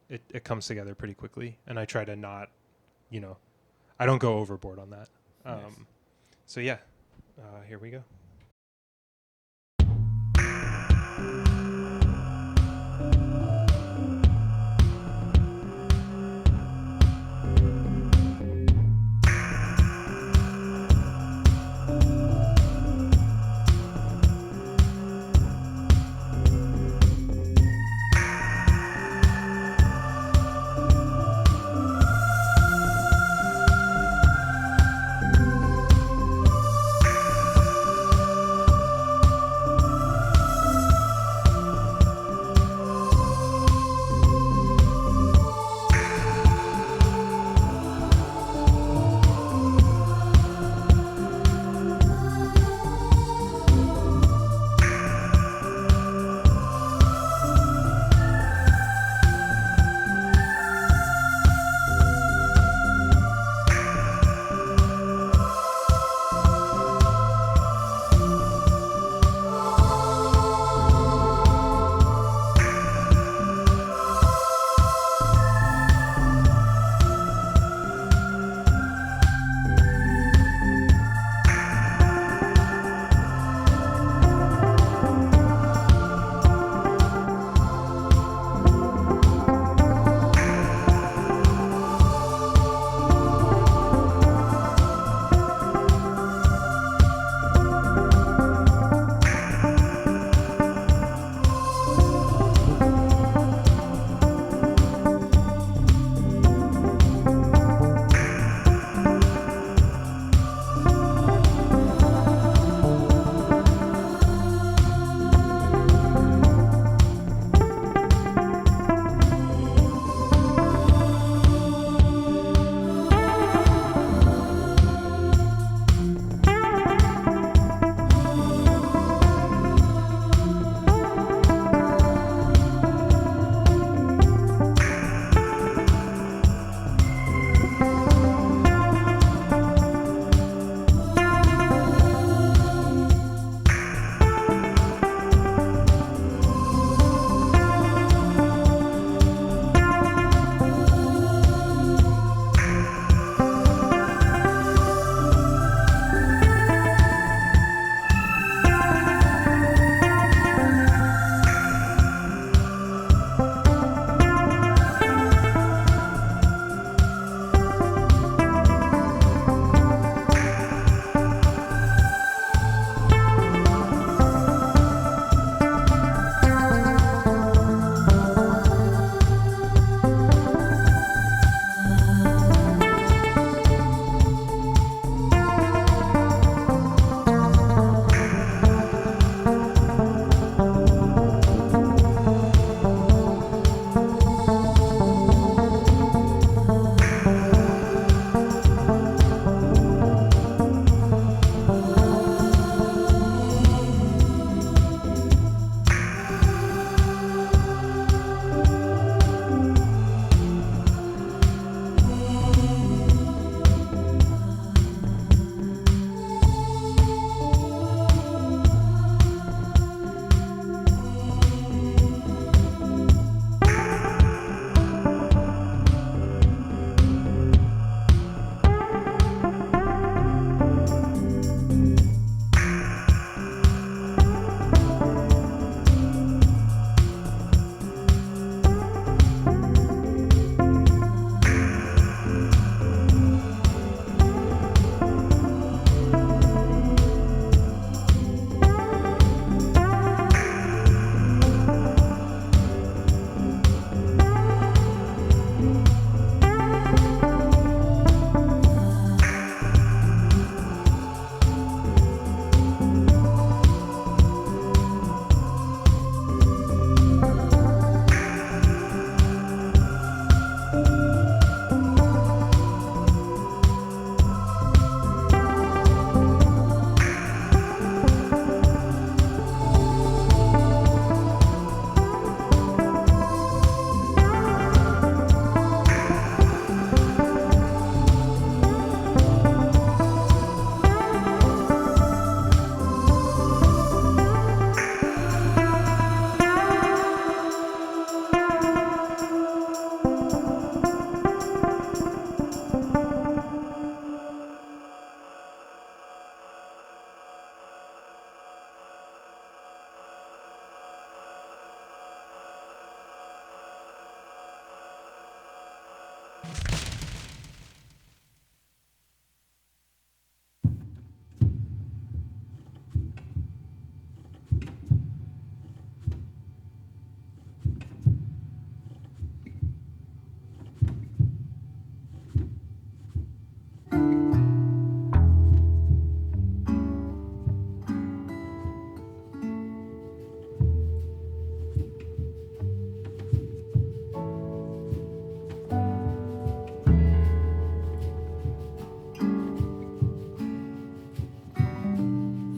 it comes together pretty quickly, and I try to not, I don't go overboard on that. Nice. So yeah, here we go.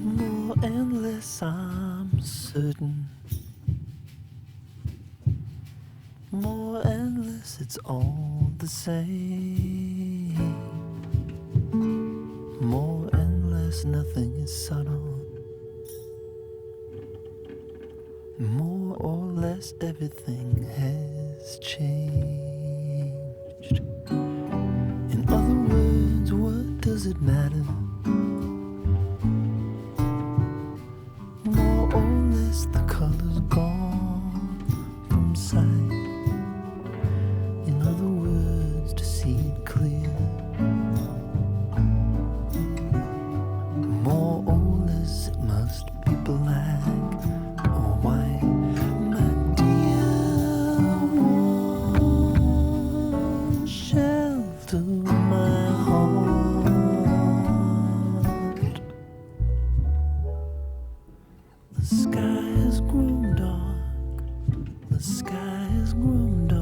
More and less, I'm certain. More and less, it's all the same. More and less, nothing is subtle. More or less, everything has changed. In other words, what does it matter? More or less, the color's gone from sight. In other words, to see it clear, more or less, it must be black or white. My dear one, shelter my heart. The sky has grown dark. The sky has grown dark.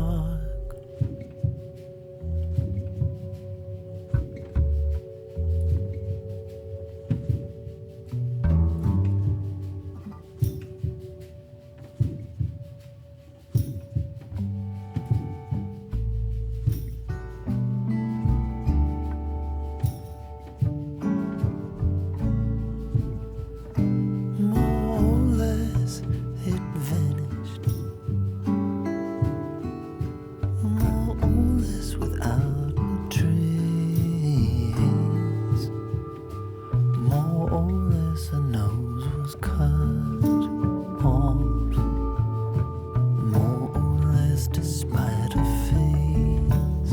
More or less, it vanished. More or less, without a trace. More or less, her nose was cut off. More or less, despite her face.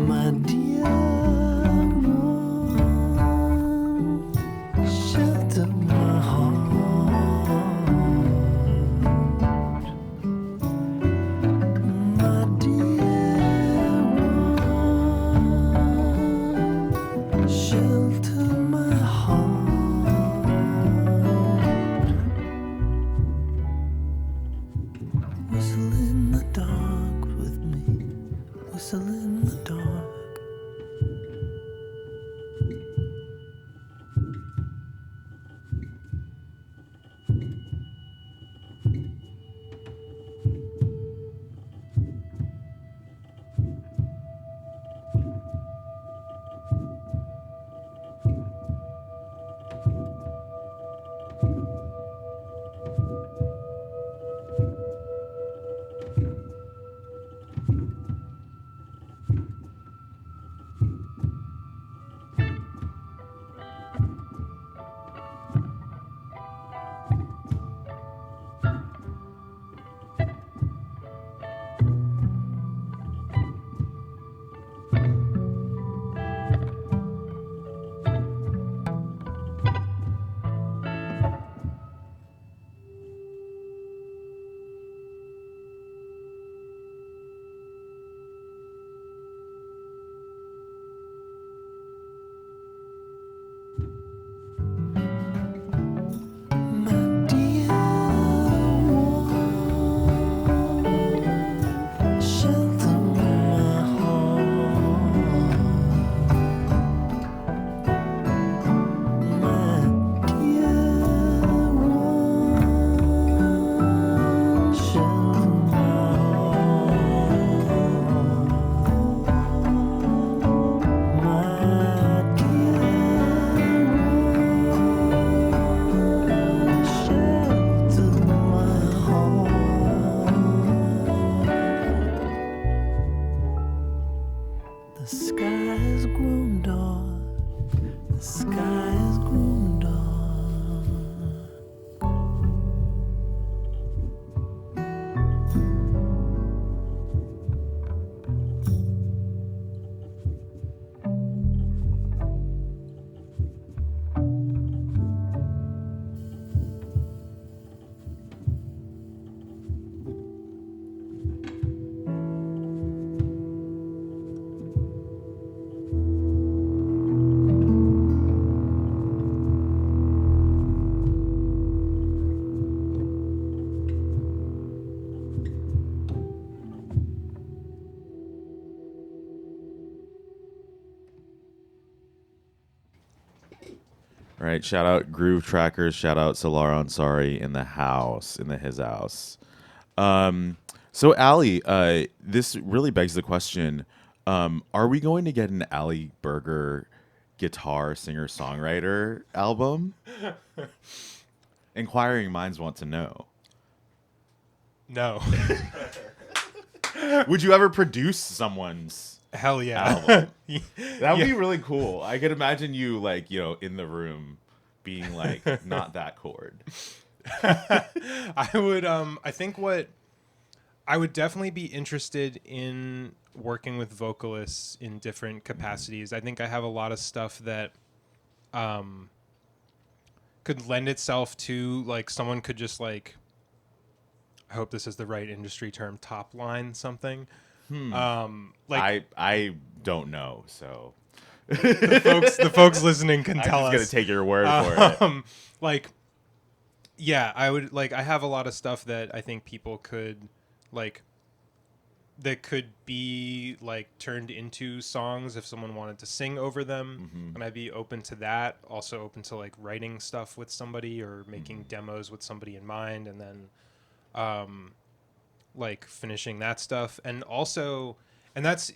My dear one, shelter my heart. My dear one, shelter my heart. Whistle in the dark with me. Whistle in the dark. All right, shout out Groove Trackers, shout out Solar Ansari in his house. So Ali, this really begs the question: are we going to get an Ali Berger guitar singer songwriter album? Inquiring minds want to know. No. Would you ever produce someone's Hell yeah. album? That would be really cool. I could imagine you like, in the room being like, not that chord. I would I think what I would definitely be interested in working with vocalists in different capacities. I think I have a lot of stuff that could lend itself to like someone could just like, I hope this is the right industry term, top line something. Like I don't know, so the folks listening can tell I'm us. just gonna take your word for it. Like, yeah, I would like. I have a lot of stuff that I think people could like. That could be like turned into songs if someone wanted to sing over them, and I'd be open to that. Also open to like writing stuff with somebody or making demos with somebody in mind, and then, like finishing that stuff, and that's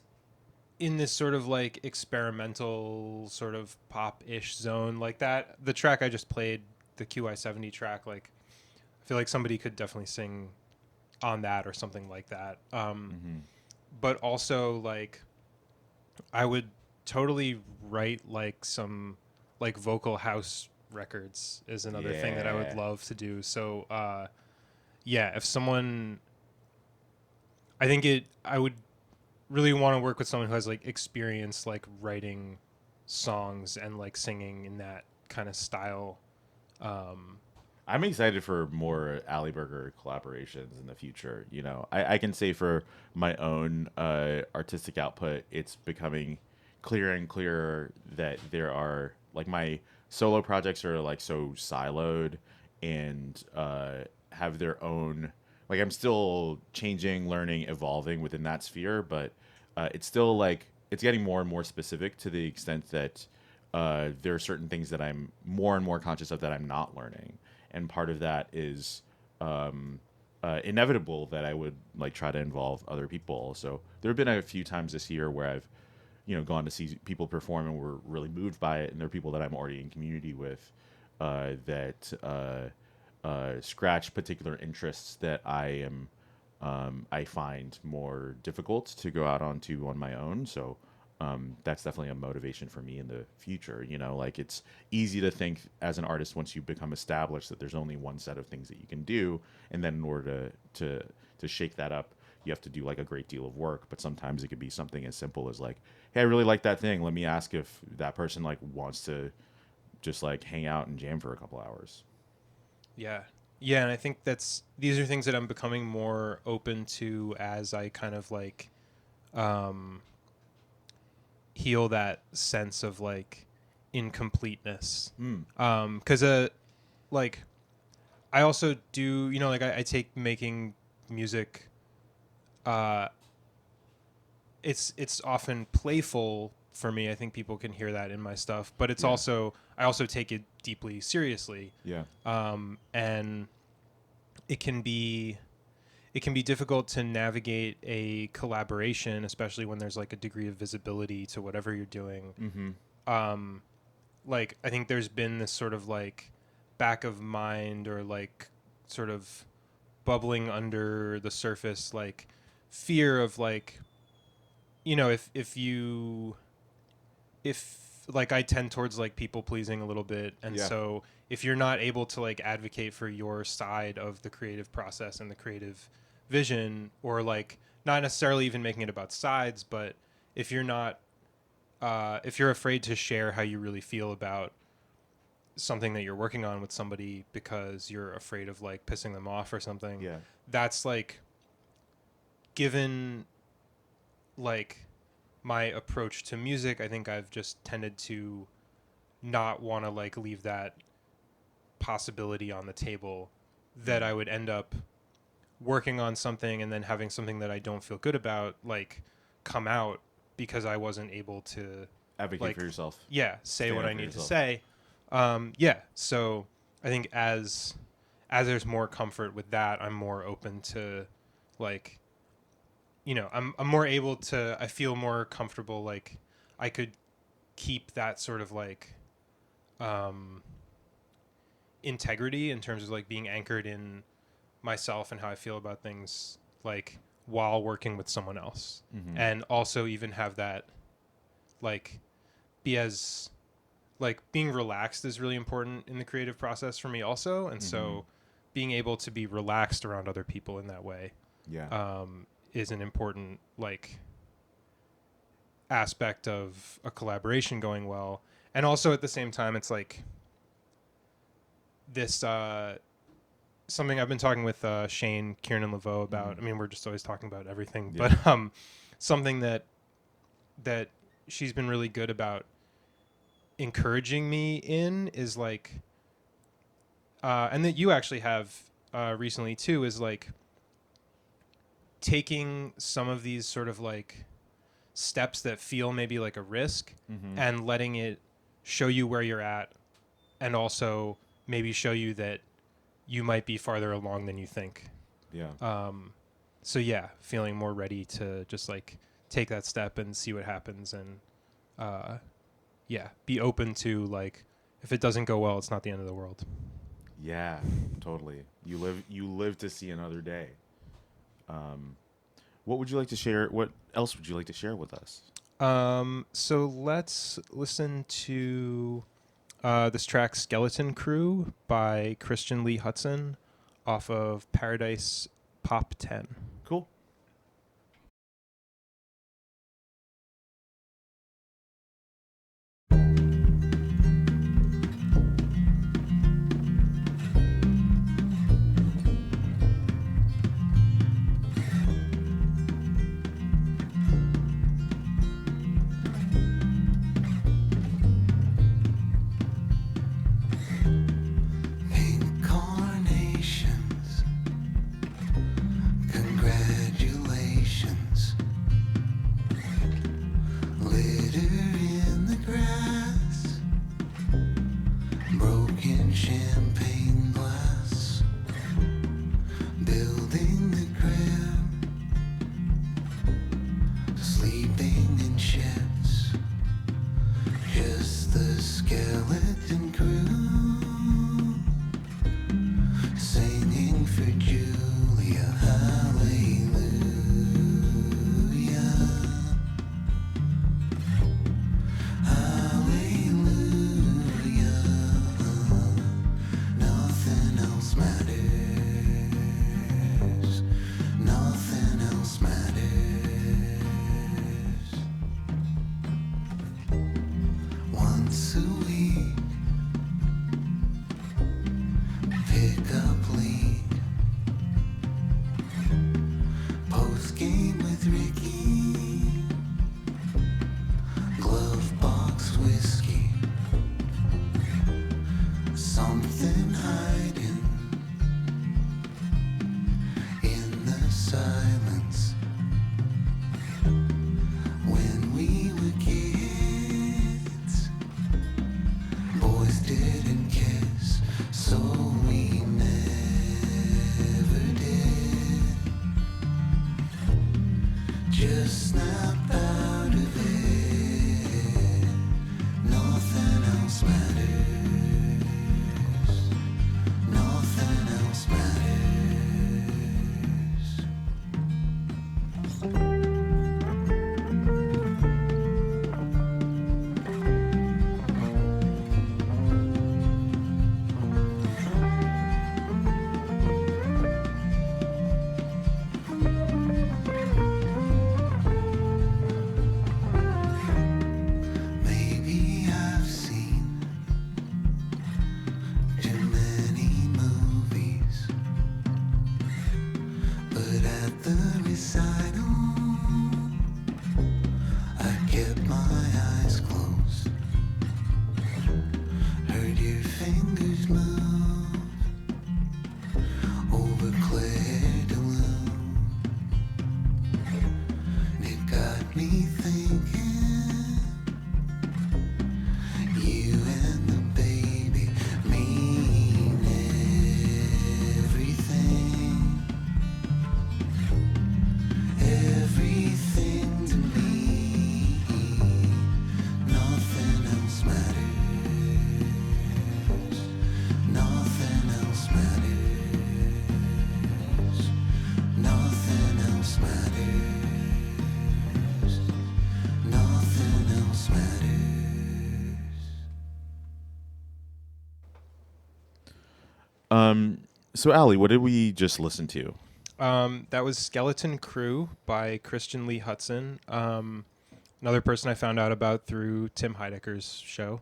in this sort of like experimental sort of pop-ish zone like that. The track I just played, the QI70 track, like I feel like somebody could definitely sing on that or something like that. But also like I would totally write like some like vocal house records is another thing that I would love to do. So yeah, if someone, I would really want to work with someone who has like experience like writing songs and like singing in that kind of style. I'm excited for more Ali Berger collaborations in the future. I can say for my own artistic output, it's becoming clearer and clearer that there are like my solo projects are like so siloed and have their own. Like I'm still changing, learning, evolving within that sphere, but it's still like it's getting more and more specific to the extent that there are certain things that I'm more and more conscious of that I'm not learning. And part of that is inevitable that I would like try to involve other people. So there have been a few times this year where I've, gone to see people perform and were really moved by it. And there are people that I'm already in community with that scratch particular interests that I find more difficult to go out onto on my own. So that's definitely a motivation for me in the future. Like it's easy to think as an artist once you become established that there's only one set of things that you can do, and then in order to shake that up, you have to do like a great deal of work. But sometimes it could be something as simple as like, hey, I really like that thing. Let me ask if that person like wants to just like hang out and jam for a couple hours. Yeah, and I think these are things that I'm becoming more open to as I kind of like heal that sense of like incompleteness. Because like I also do, like I take making music, it's often playful for me. I think people can hear that in my stuff, but it's also, I also take it deeply seriously. Yeah. And it can be difficult to navigate a collaboration, especially when there's like a degree of visibility to whatever you're doing. Like I think there's been this sort of like back of mind or like sort of bubbling under the surface, like fear of like, if like I tend towards like people pleasing a little bit. And so if you're not able to like advocate for your side of the creative process and the creative vision, or like not necessarily even making it about sides, but if you're not, if you're afraid to share how you really feel about something that you're working on with somebody because you're afraid of like pissing them off or something, that's like, given like my approach to music, I think I've just tended to not want to like leave that possibility on the table, that I would end up working on something and then having something that I don't feel good about like come out because I wasn't able to advocate like, for yourself. Say what I need to say. Yeah. So I think as there's more comfort with that, I'm more open to, like, I'm more able to. I feel more comfortable. Like, I could keep that sort of like integrity in terms of like being anchored in myself and how I feel about things, like, while working with someone else, and also even have that, like, be as, like, being relaxed is really important in the creative process for me also, and so being able to be relaxed around other people in that way is an important, like, aspect of a collaboration going well. And also at the same time, it's like this something I've been talking with Shane Kieran Laveau about. I mean, we're just always talking about everything, but something that she's been really good about encouraging me in is like, and that you actually have recently too, is like taking some of these sort of like steps that feel maybe like a risk and letting it show you where you're at, and also maybe show you that you might be farther along than you think. So yeah, feeling more ready to just like take that step and see what happens, and be open to, like, if it doesn't go well, it's not the end of the world. Yeah, totally. You live to see another day. What would you like to share? What else would you like to share with us? So let's listen to this track, Skeleton Crew by Christian Lee Hudson, off of Paradise Pop 10. Cool. Incarnations, congratulations. Litter in the grass, broken champagne glass, building the crib, sleeping in sheds, just the skeleton crew, singing for Julia, hallelujah, hallelujah, nothing else matters, nothing else matters. Once a week, pick up league, post game with Ricky, glove box whiskey, something hiding in the silence. When we were kids, boys didn't kiss, so we never did. Just snapped out of it. Nothing else matters. Nothing else matters. Maybe I've seen too many movies, but at the recital, I kept my eyes closed. Heard your fingers move over Claire de Lune. It got me thinking. You and the baby So Ali, what did we just listen to? That was Skeleton Crew by Christian Lee Hudson. Another person I found out about through Tim Heidecker's show.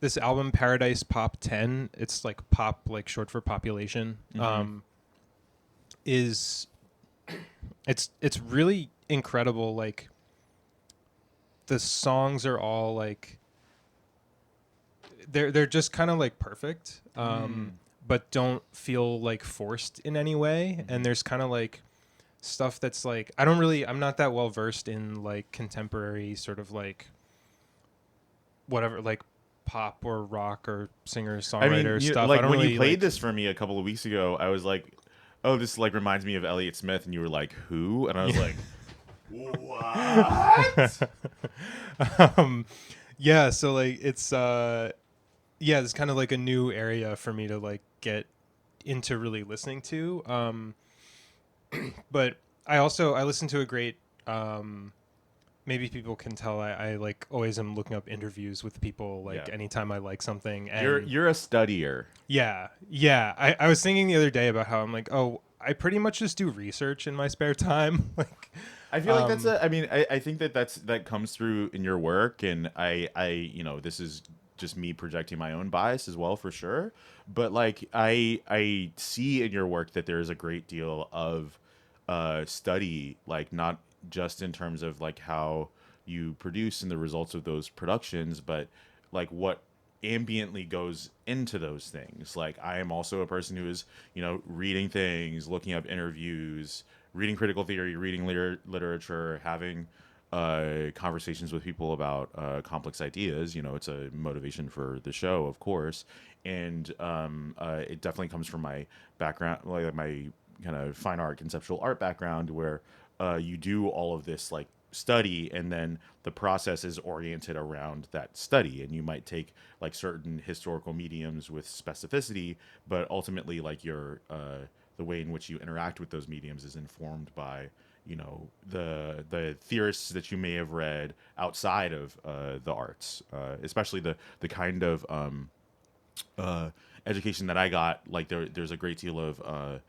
This album, Paradise Pop 10, it's like pop, like short for population, is it's really incredible. Like the songs are all like they're just kind of like perfect, but don't feel like forced in any way. And there's kind of like stuff that's like I'm not that well versed in like contemporary sort of like whatever like pop or rock or singer songwriter stuff. Like I don't when really, you played like, this for me a couple of weeks ago, I was like, "Oh, this like reminds me of Elliott Smith," and you were like, "Who?" And I was like, "What?" Yeah, so like it's it's kind of like a new area for me to like get into really listening to. But I listen to a great maybe people can tell I like always am looking up interviews with people like anytime I like something. And you're a studier. Yeah. I was thinking the other day about how I'm like, oh, I pretty much just do research in my spare time. Like, I feel like I think that comes through in your work, and I this is just me projecting my own bias as well for sure. But like I see in your work that there is a great deal of study, like not just in terms of like how you produce and the results of those productions, but like what ambiently goes into those things. Like I am also a person who is, reading things, looking up interviews, reading critical theory, reading literature, having conversations with people about complex ideas. It's a motivation for the show, of course. And it definitely comes from my background, like my kind of fine art, conceptual art background, where you do all of this like study, and then the process is oriented around that study, and you might take like certain historical mediums with specificity, but ultimately like your the way in which you interact with those mediums is informed by the theorists that you may have read outside of the arts, especially the kind of education that I got. Like there's a great deal of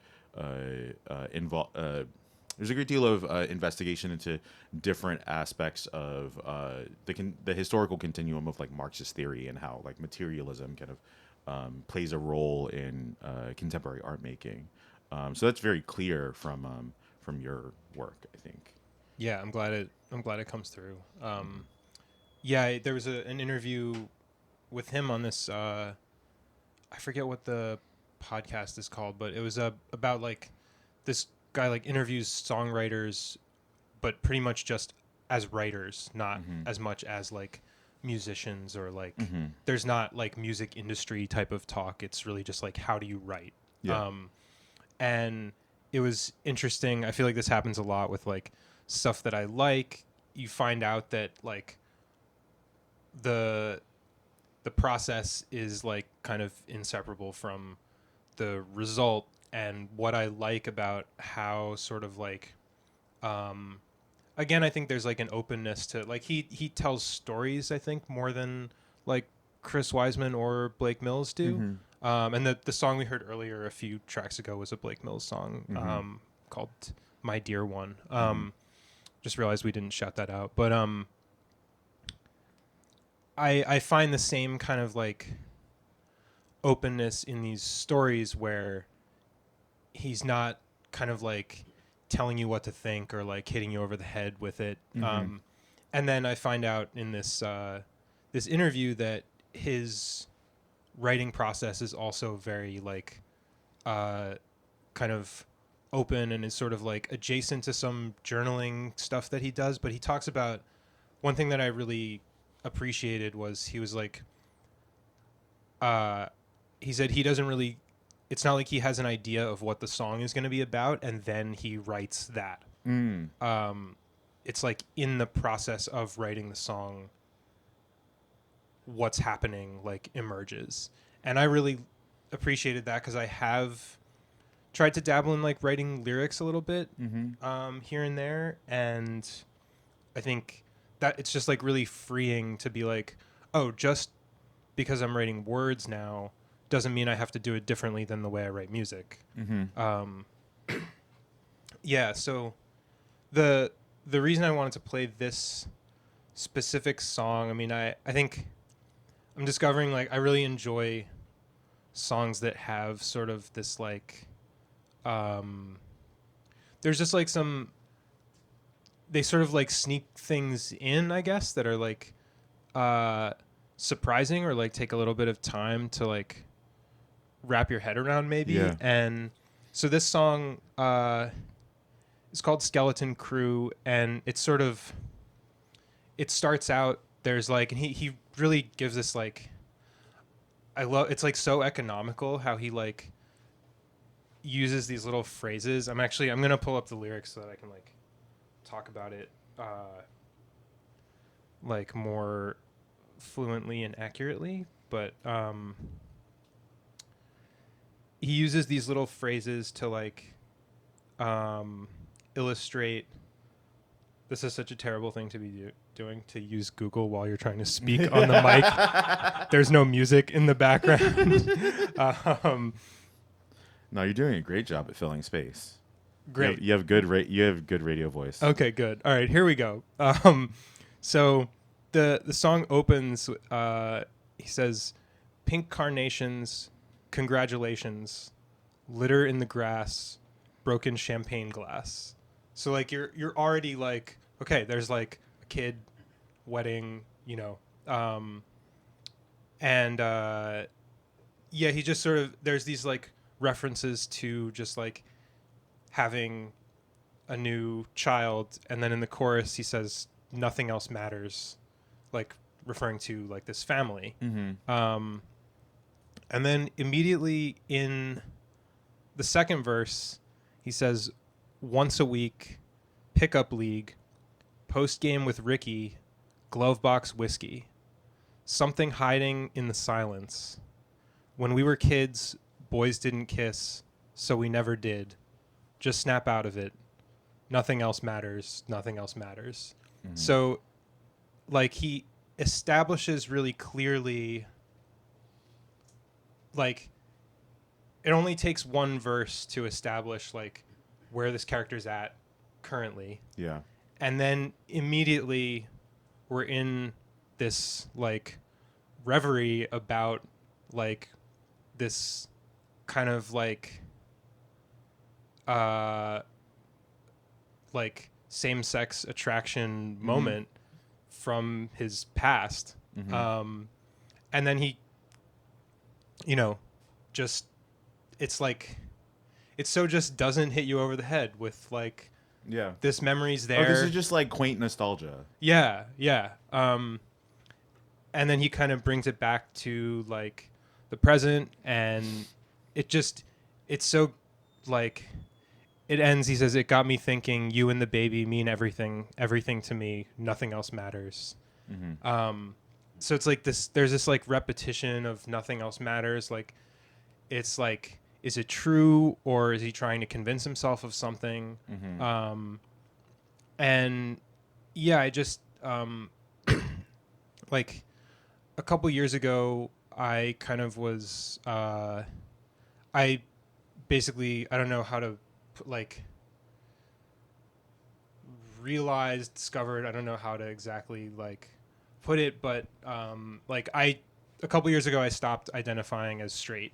there's a great deal of investigation into different aspects of the historical continuum of like Marxist theory, and how like materialism kind of plays a role in contemporary art making. So that's very clear from your work, I think. Yeah, I'm glad it comes through. Yeah, there was an interview with him on this. I forget what the podcast is called, but it was about like this guy like interviews songwriters, but pretty much just as writers, not as much as like musicians, or like there's not like music industry type of talk. It's really just like, how do you write? Yeah. And it was interesting. I feel like this happens a lot with like stuff that I like. You find out that like the process is like kind of inseparable from the result. And what I like about how sort of like again, I think there's like an openness to like he tells stories, I think, more than like Chris Wiseman or Blake Mills do. And the song we heard earlier a few tracks ago was a Blake Mills song called My Dear One. Just realized we didn't shout that out. But I find the same kind of like openness in these stories where he's not kind of like telling you what to think or like hitting you over the head with it. And then I find out in this this interview that his writing process is also very like kind of open, and is sort of like adjacent to some journaling stuff that he does. But he talks about one thing that I really appreciated was he was like he said he doesn't really, it's not like he has an idea of what the song is going to be about and then he writes that. It's like in the process of writing the song, what's happening like emerges. And I really appreciated that, because I have tried to dabble in like writing lyrics a little bit here and there, and I think that it's just like really freeing to be like, oh, just because I'm writing words now doesn't mean I have to do it differently than the way I write music. Yeah, so the reason I wanted to play this specific song, I mean, I think I'm discovering like I really enjoy songs that have sort of this like there's just like some, they sort of like sneak things in, I guess, that are like surprising or like take a little bit of time to like wrap your head around maybe. Yeah. And so this song is called Skeleton Crew, and it's sort of, it starts out, there's like, and he really gives this like, I love, it's like so economical how he like uses these little phrases. I'm going to pull up the lyrics so that I can like talk about it like more fluently and accurately, but he uses these little phrases to like illustrate. This is such a terrible thing to be doing, to use Google while you're trying to speak on the mic. There's no music in the background. No, you're doing a great job at filling space. Great. You have good radio voice. Okay, good. All right, here we go. So the song opens. He says, "Pink carnations, congratulations, litter in the grass, broken champagne glass." So like you're already like, okay, there's like a kid, wedding, you know, and yeah, he just sort of, there's these like references to just like having a new child, and then in the chorus he says nothing else matters, like referring to like this family. And then immediately in the second verse he says, once a week, pickup league, post game with Ricky, glove box whiskey, something hiding in the silence. When we were kids, boys didn't kiss, so we never did. Just snap out of it. Nothing else matters. Nothing else matters. So, like, he establishes really clearly, like, it only takes one verse to establish, like, where this character's at currently. Yeah. And then immediately we're in this, like, reverie about, like, this kind of, like same-sex attraction moment from his past. And then he, you know, just, it's like, it so just doesn't hit you over the head with like, yeah, this memory's there. Oh, this is just like quaint nostalgia. Yeah. And then he kind of brings it back to like the present, and it's so like, it ends, he says, it got me thinking, you and the baby mean everything to me, nothing else matters. So it's like this, there's this like repetition of nothing else matters. Like, it's like, is it true, or is he trying to convince himself of something? And yeah, I just like a couple years ago, I kind of was I basically, I don't know how to like discovered, I don't know how to exactly like put it, but like a couple years ago I stopped identifying as straight,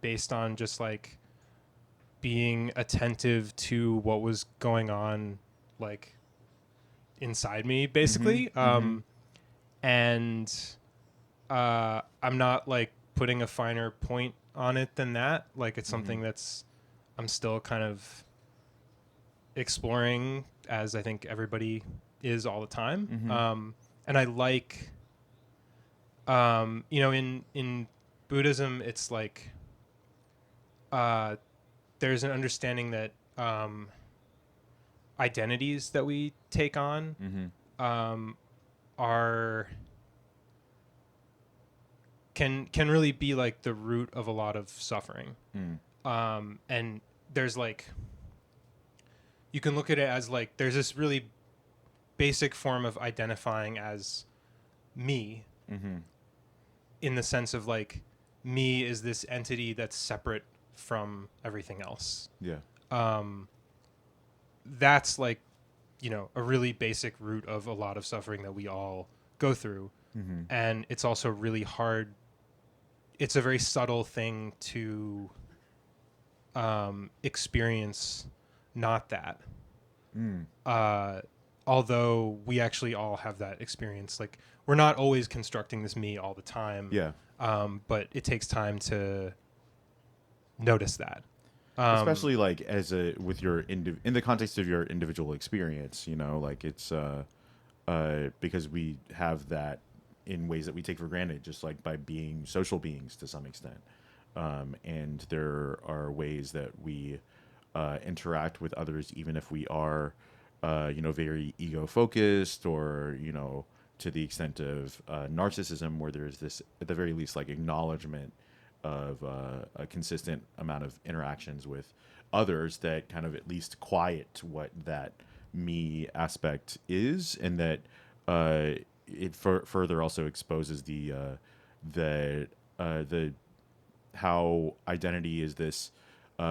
based on just like being attentive to what was going on like inside me, basically. And I'm not like putting a finer point on it than that. Like, it's something that's, I'm still kind of exploring, as I think everybody is all the time. And I like, you know, in Buddhism, it's like, there's an understanding that identities that we take on are can really be like the root of a lot of suffering. And there's like, you can look at it as like, there's this really basic form of identifying as me, in the sense of like, me is this entity that's separate from everything else. Yeah. That's like, a really basic root of a lot of suffering that we all go through. Mm-hmm. And it's also really hard. It's a very subtle thing to experience not that. Mm. Although we actually all have that experience. Like, we're not always constructing this me all the time. Yeah. But it takes time to notice that. Especially like with your in the context of your individual experience, like it's because we have that in ways that we take for granted, just like by being social beings to some extent. And there are ways that we interact with others, even if we are, very ego focused, or to the extent of narcissism, where there's this, at the very least, like acknowledgement of a consistent amount of interactions with others that kind of at least quiet what that me aspect is, and that it further also exposes the how identity is this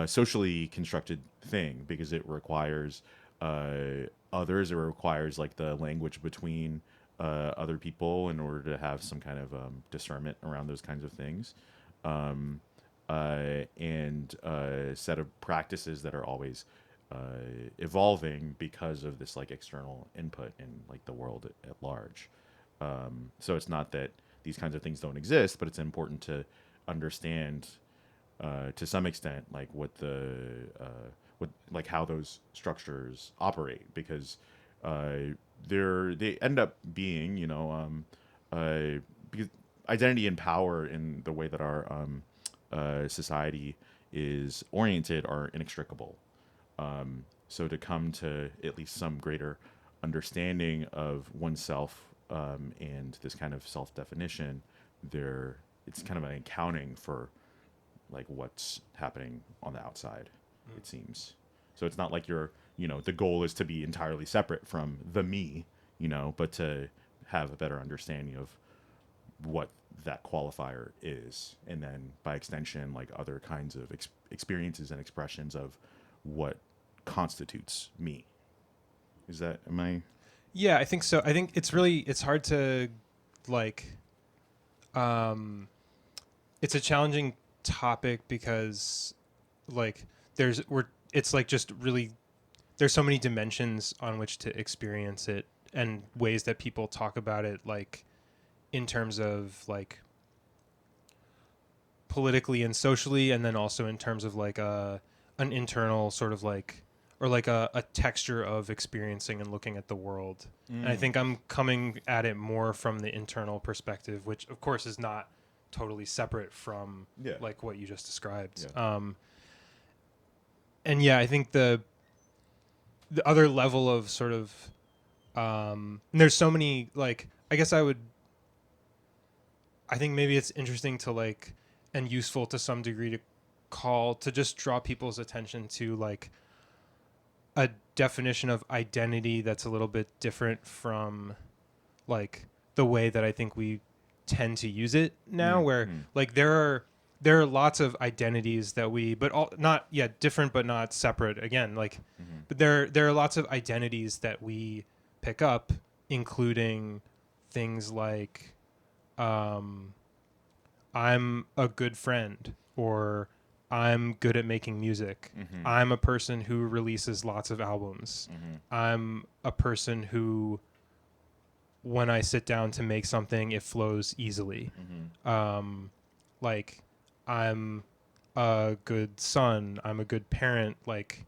socially constructed thing, because it requires others. It requires like the language between other people in order to have some kind of discernment around those kinds of things, and a set of practices that are always evolving because of this like external input in like the world at large. So it's not that these kinds of things don't exist, but it's important to understand to some extent like what how those structures operate, because they end up being because identity and power in the way that our society is oriented are inextricable. So to come to at least some greater understanding of oneself, and this kind of self-definition, it's kind of an accounting for like what's happening on the outside, it seems. So it's not like the goal is to be entirely separate from the me, but to have a better understanding of what that qualifier is, and then by extension like other kinds of experiences and expressions of what constitutes me. Am I? Yeah, I think so. I think it's hard to like, it's a challenging topic because like it's like just really, there's so many dimensions on which to experience it, and ways that people talk about it, like in terms of like politically and socially, and then also in terms of like an internal sort of like, or like a texture of experiencing and looking at the world. And I think I'm coming at it more from the internal perspective, which of course is not totally separate from like what you just described. Yeah. And yeah, I think the other level of sort of, and there's so many, like, I think maybe it's interesting to like, and useful to some degree to just draw people's attention to like a definition of identity that's a little bit different from like the way that I think we tend to use it now, where like there are lots of identities that but all not different but not separate again, like but there are lots of identities that we pick up, including things like I'm a good friend, or I'm good at making music. I'm a person who releases lots of albums. I'm a person who, when I sit down to make something, it flows easily. Like, I'm a good son. I'm a good parent. Like,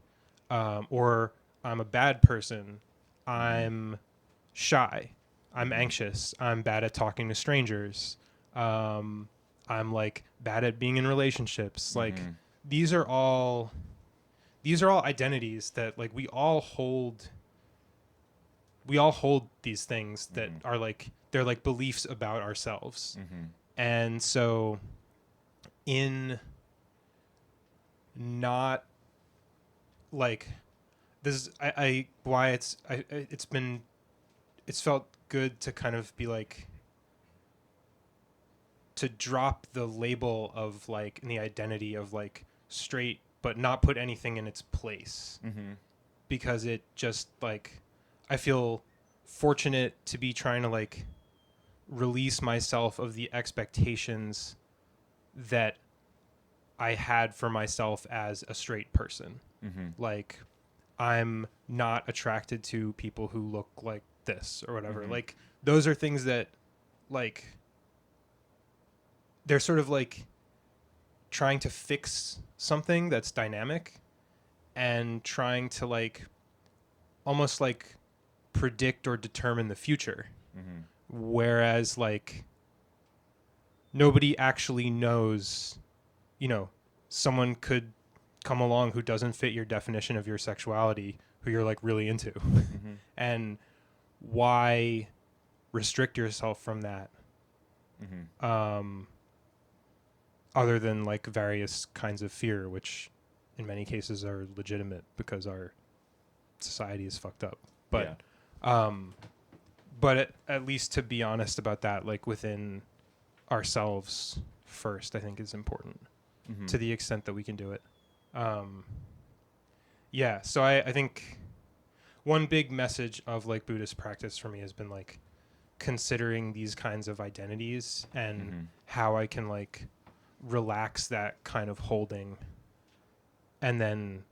or I'm a bad person. I'm shy. I'm anxious. I'm bad at talking to strangers. I'm like bad at being in relationships. Like, these are all identities that like we all hold these things that are like, they're like beliefs about ourselves. And so in not like this, it's felt good to kind of be like, to drop the label of like and the identity of like straight, but not put anything in its place, because it just like I feel fortunate to be trying to like release myself of the expectations that I had for myself as a straight person. Like, I'm not attracted to people who look like this or whatever. Like, those are things that, like, they're sort of like trying to fix something that's dynamic and trying to like almost like predict or determine the future. Whereas like nobody actually knows, you know, someone could come along who doesn't fit your definition of your sexuality, who you're like really into. And why restrict yourself from that? Other than like various kinds of fear, which in many cases are legitimate because our society is fucked up. But at least to be honest about that, like within ourselves first, I think is important to the extent that we can do it. So I think one big message of like Buddhist practice for me has been like considering these kinds of identities and how I can like relax that kind of holding. And then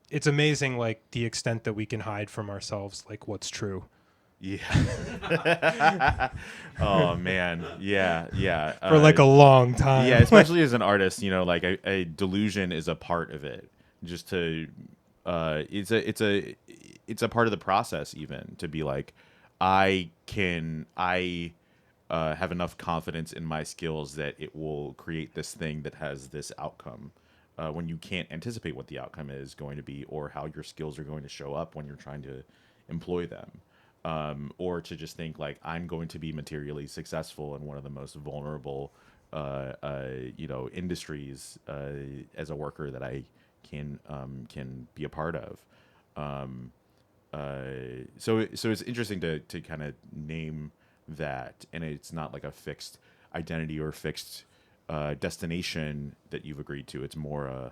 it's amazing like the extent that we can hide from ourselves like what's true. Oh man, for like a long time. Especially as an artist, you know, like a delusion is a part of it. Just to it's a part of the process, even to be like I have enough confidence in my skills that it will create this thing that has this outcome, when you can't anticipate what the outcome is going to be or how your skills are going to show up when you're trying to employ them. Or to just think like I'm going to be materially successful in one of the most vulnerable, industries as a worker that I can be a part of. So it's interesting to kind of name that, and it's not like a fixed identity or fixed destination that you've agreed to. It's more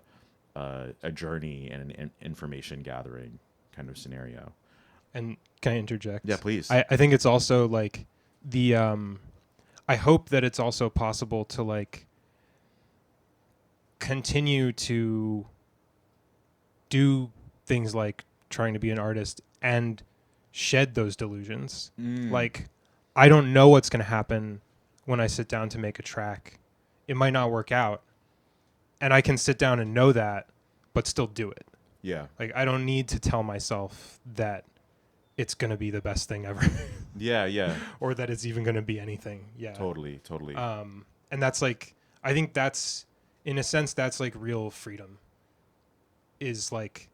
a journey and an information gathering kind of scenario. And can I interject? Yeah, please. I think it's also like the I hope that it's also possible to like continue to do things like trying to be an artist and shed those delusions. Like, I don't know what's going to happen when I sit down to make a track. It might not work out. And I can sit down and know that, but still do it. Yeah. Like, I don't need to tell myself that it's going to be the best thing ever. Yeah. Or that it's even going to be anything. Yeah. Totally. And that's like, I think that's, in a sense, that's like real freedom, is like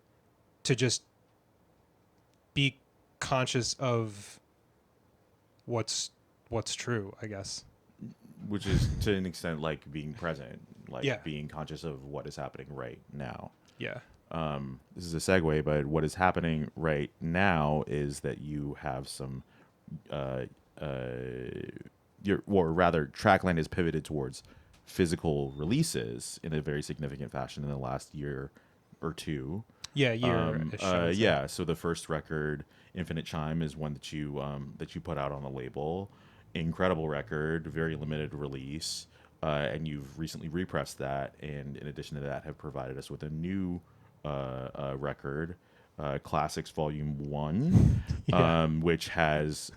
to just be conscious of what's true, I guess. Which is to an extent like being present, like being conscious of what is happening right now. Yeah. This is a segue, but what is happening right now is that you have some, Trackland has pivoted towards physical releases in a very significant fashion in the last year or two. Yeah, year. So the first record, Infinite Chime, is one that you put out on a label. Incredible record, very limited release, and you've recently repressed that, and in addition to that, have provided us with a new record, Classics Volume 1, which has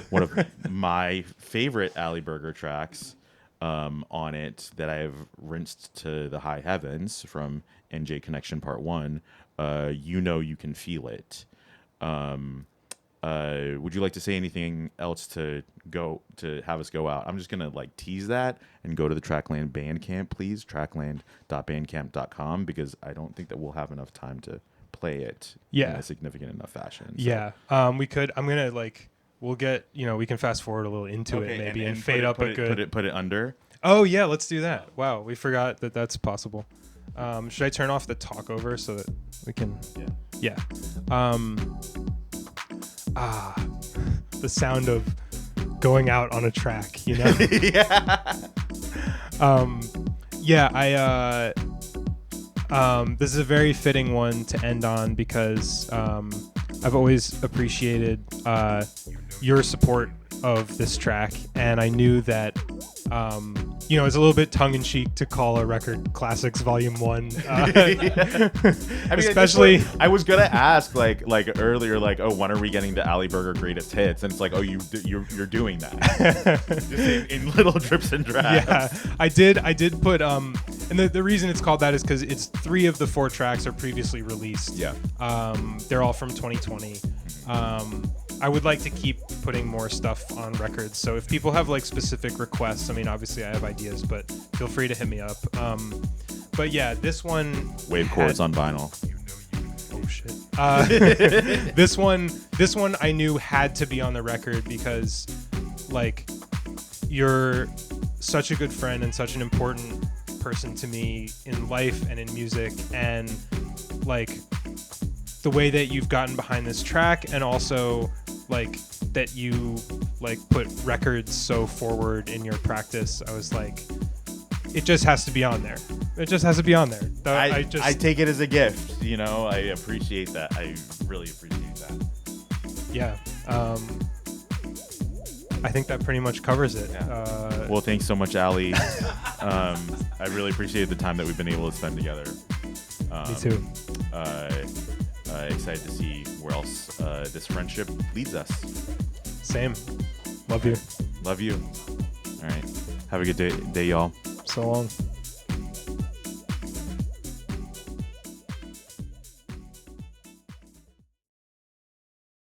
one of my favorite Ali Berger tracks on it that I have rinsed to the high heavens from NJ Connection Part 1. You Know You Can Feel It. Would you like to say anything else to have us go out? I'm just gonna like tease that and go to the Trackland Bandcamp, please, trackland.bandcamp.com, because I don't think that we'll have enough time to play it in a significant enough fashion. So. Yeah, we could. I'm gonna like. We'll get. We can fast forward a little into it maybe and fade up a good. Put it under. Oh yeah, let's do that. Wow, we forgot that that's possible. Should I turn off the talk over so that we can? Yeah. The sound of going out on a track, you know? This is a very fitting one to end on because I've always appreciated your support of this track, and I knew that it's a little bit tongue-in-cheek to call a record Classics Volume 1. I mean, especially... I was gonna ask like earlier, like, oh, when are we getting the Ali Berger Greatest Hits? And it's like, oh, you're doing that just in little drips and drabs. Yeah, I did put and the reason it's called that is because it's 3 of the 4 tracks are previously released. Yeah. They're all from 2020. I would like to keep putting more stuff on records. So if people have like specific requests, I mean, obviously I have ideas, but feel free to hit me up. But yeah, this one. Wave chords on vinyl. Oh shit. This one I knew had to be on the record because, like, you're such a good friend and such an important person to me in life and in music, and like the way that you've gotten behind this track, and also like that you like put records so forward in your practice. I was like, it just has to be on there. It just has to be on there. I take it as a gift, you know. I appreciate that. I really appreciate that. Yeah. I think that pretty much covers it. Yeah. Well, thanks so much, Ali. I really appreciate the time that we've been able to spend together. Me too. Excited to see where else this friendship leads us. Same. Love you. Love you. All right. Have a good day y'all. So long.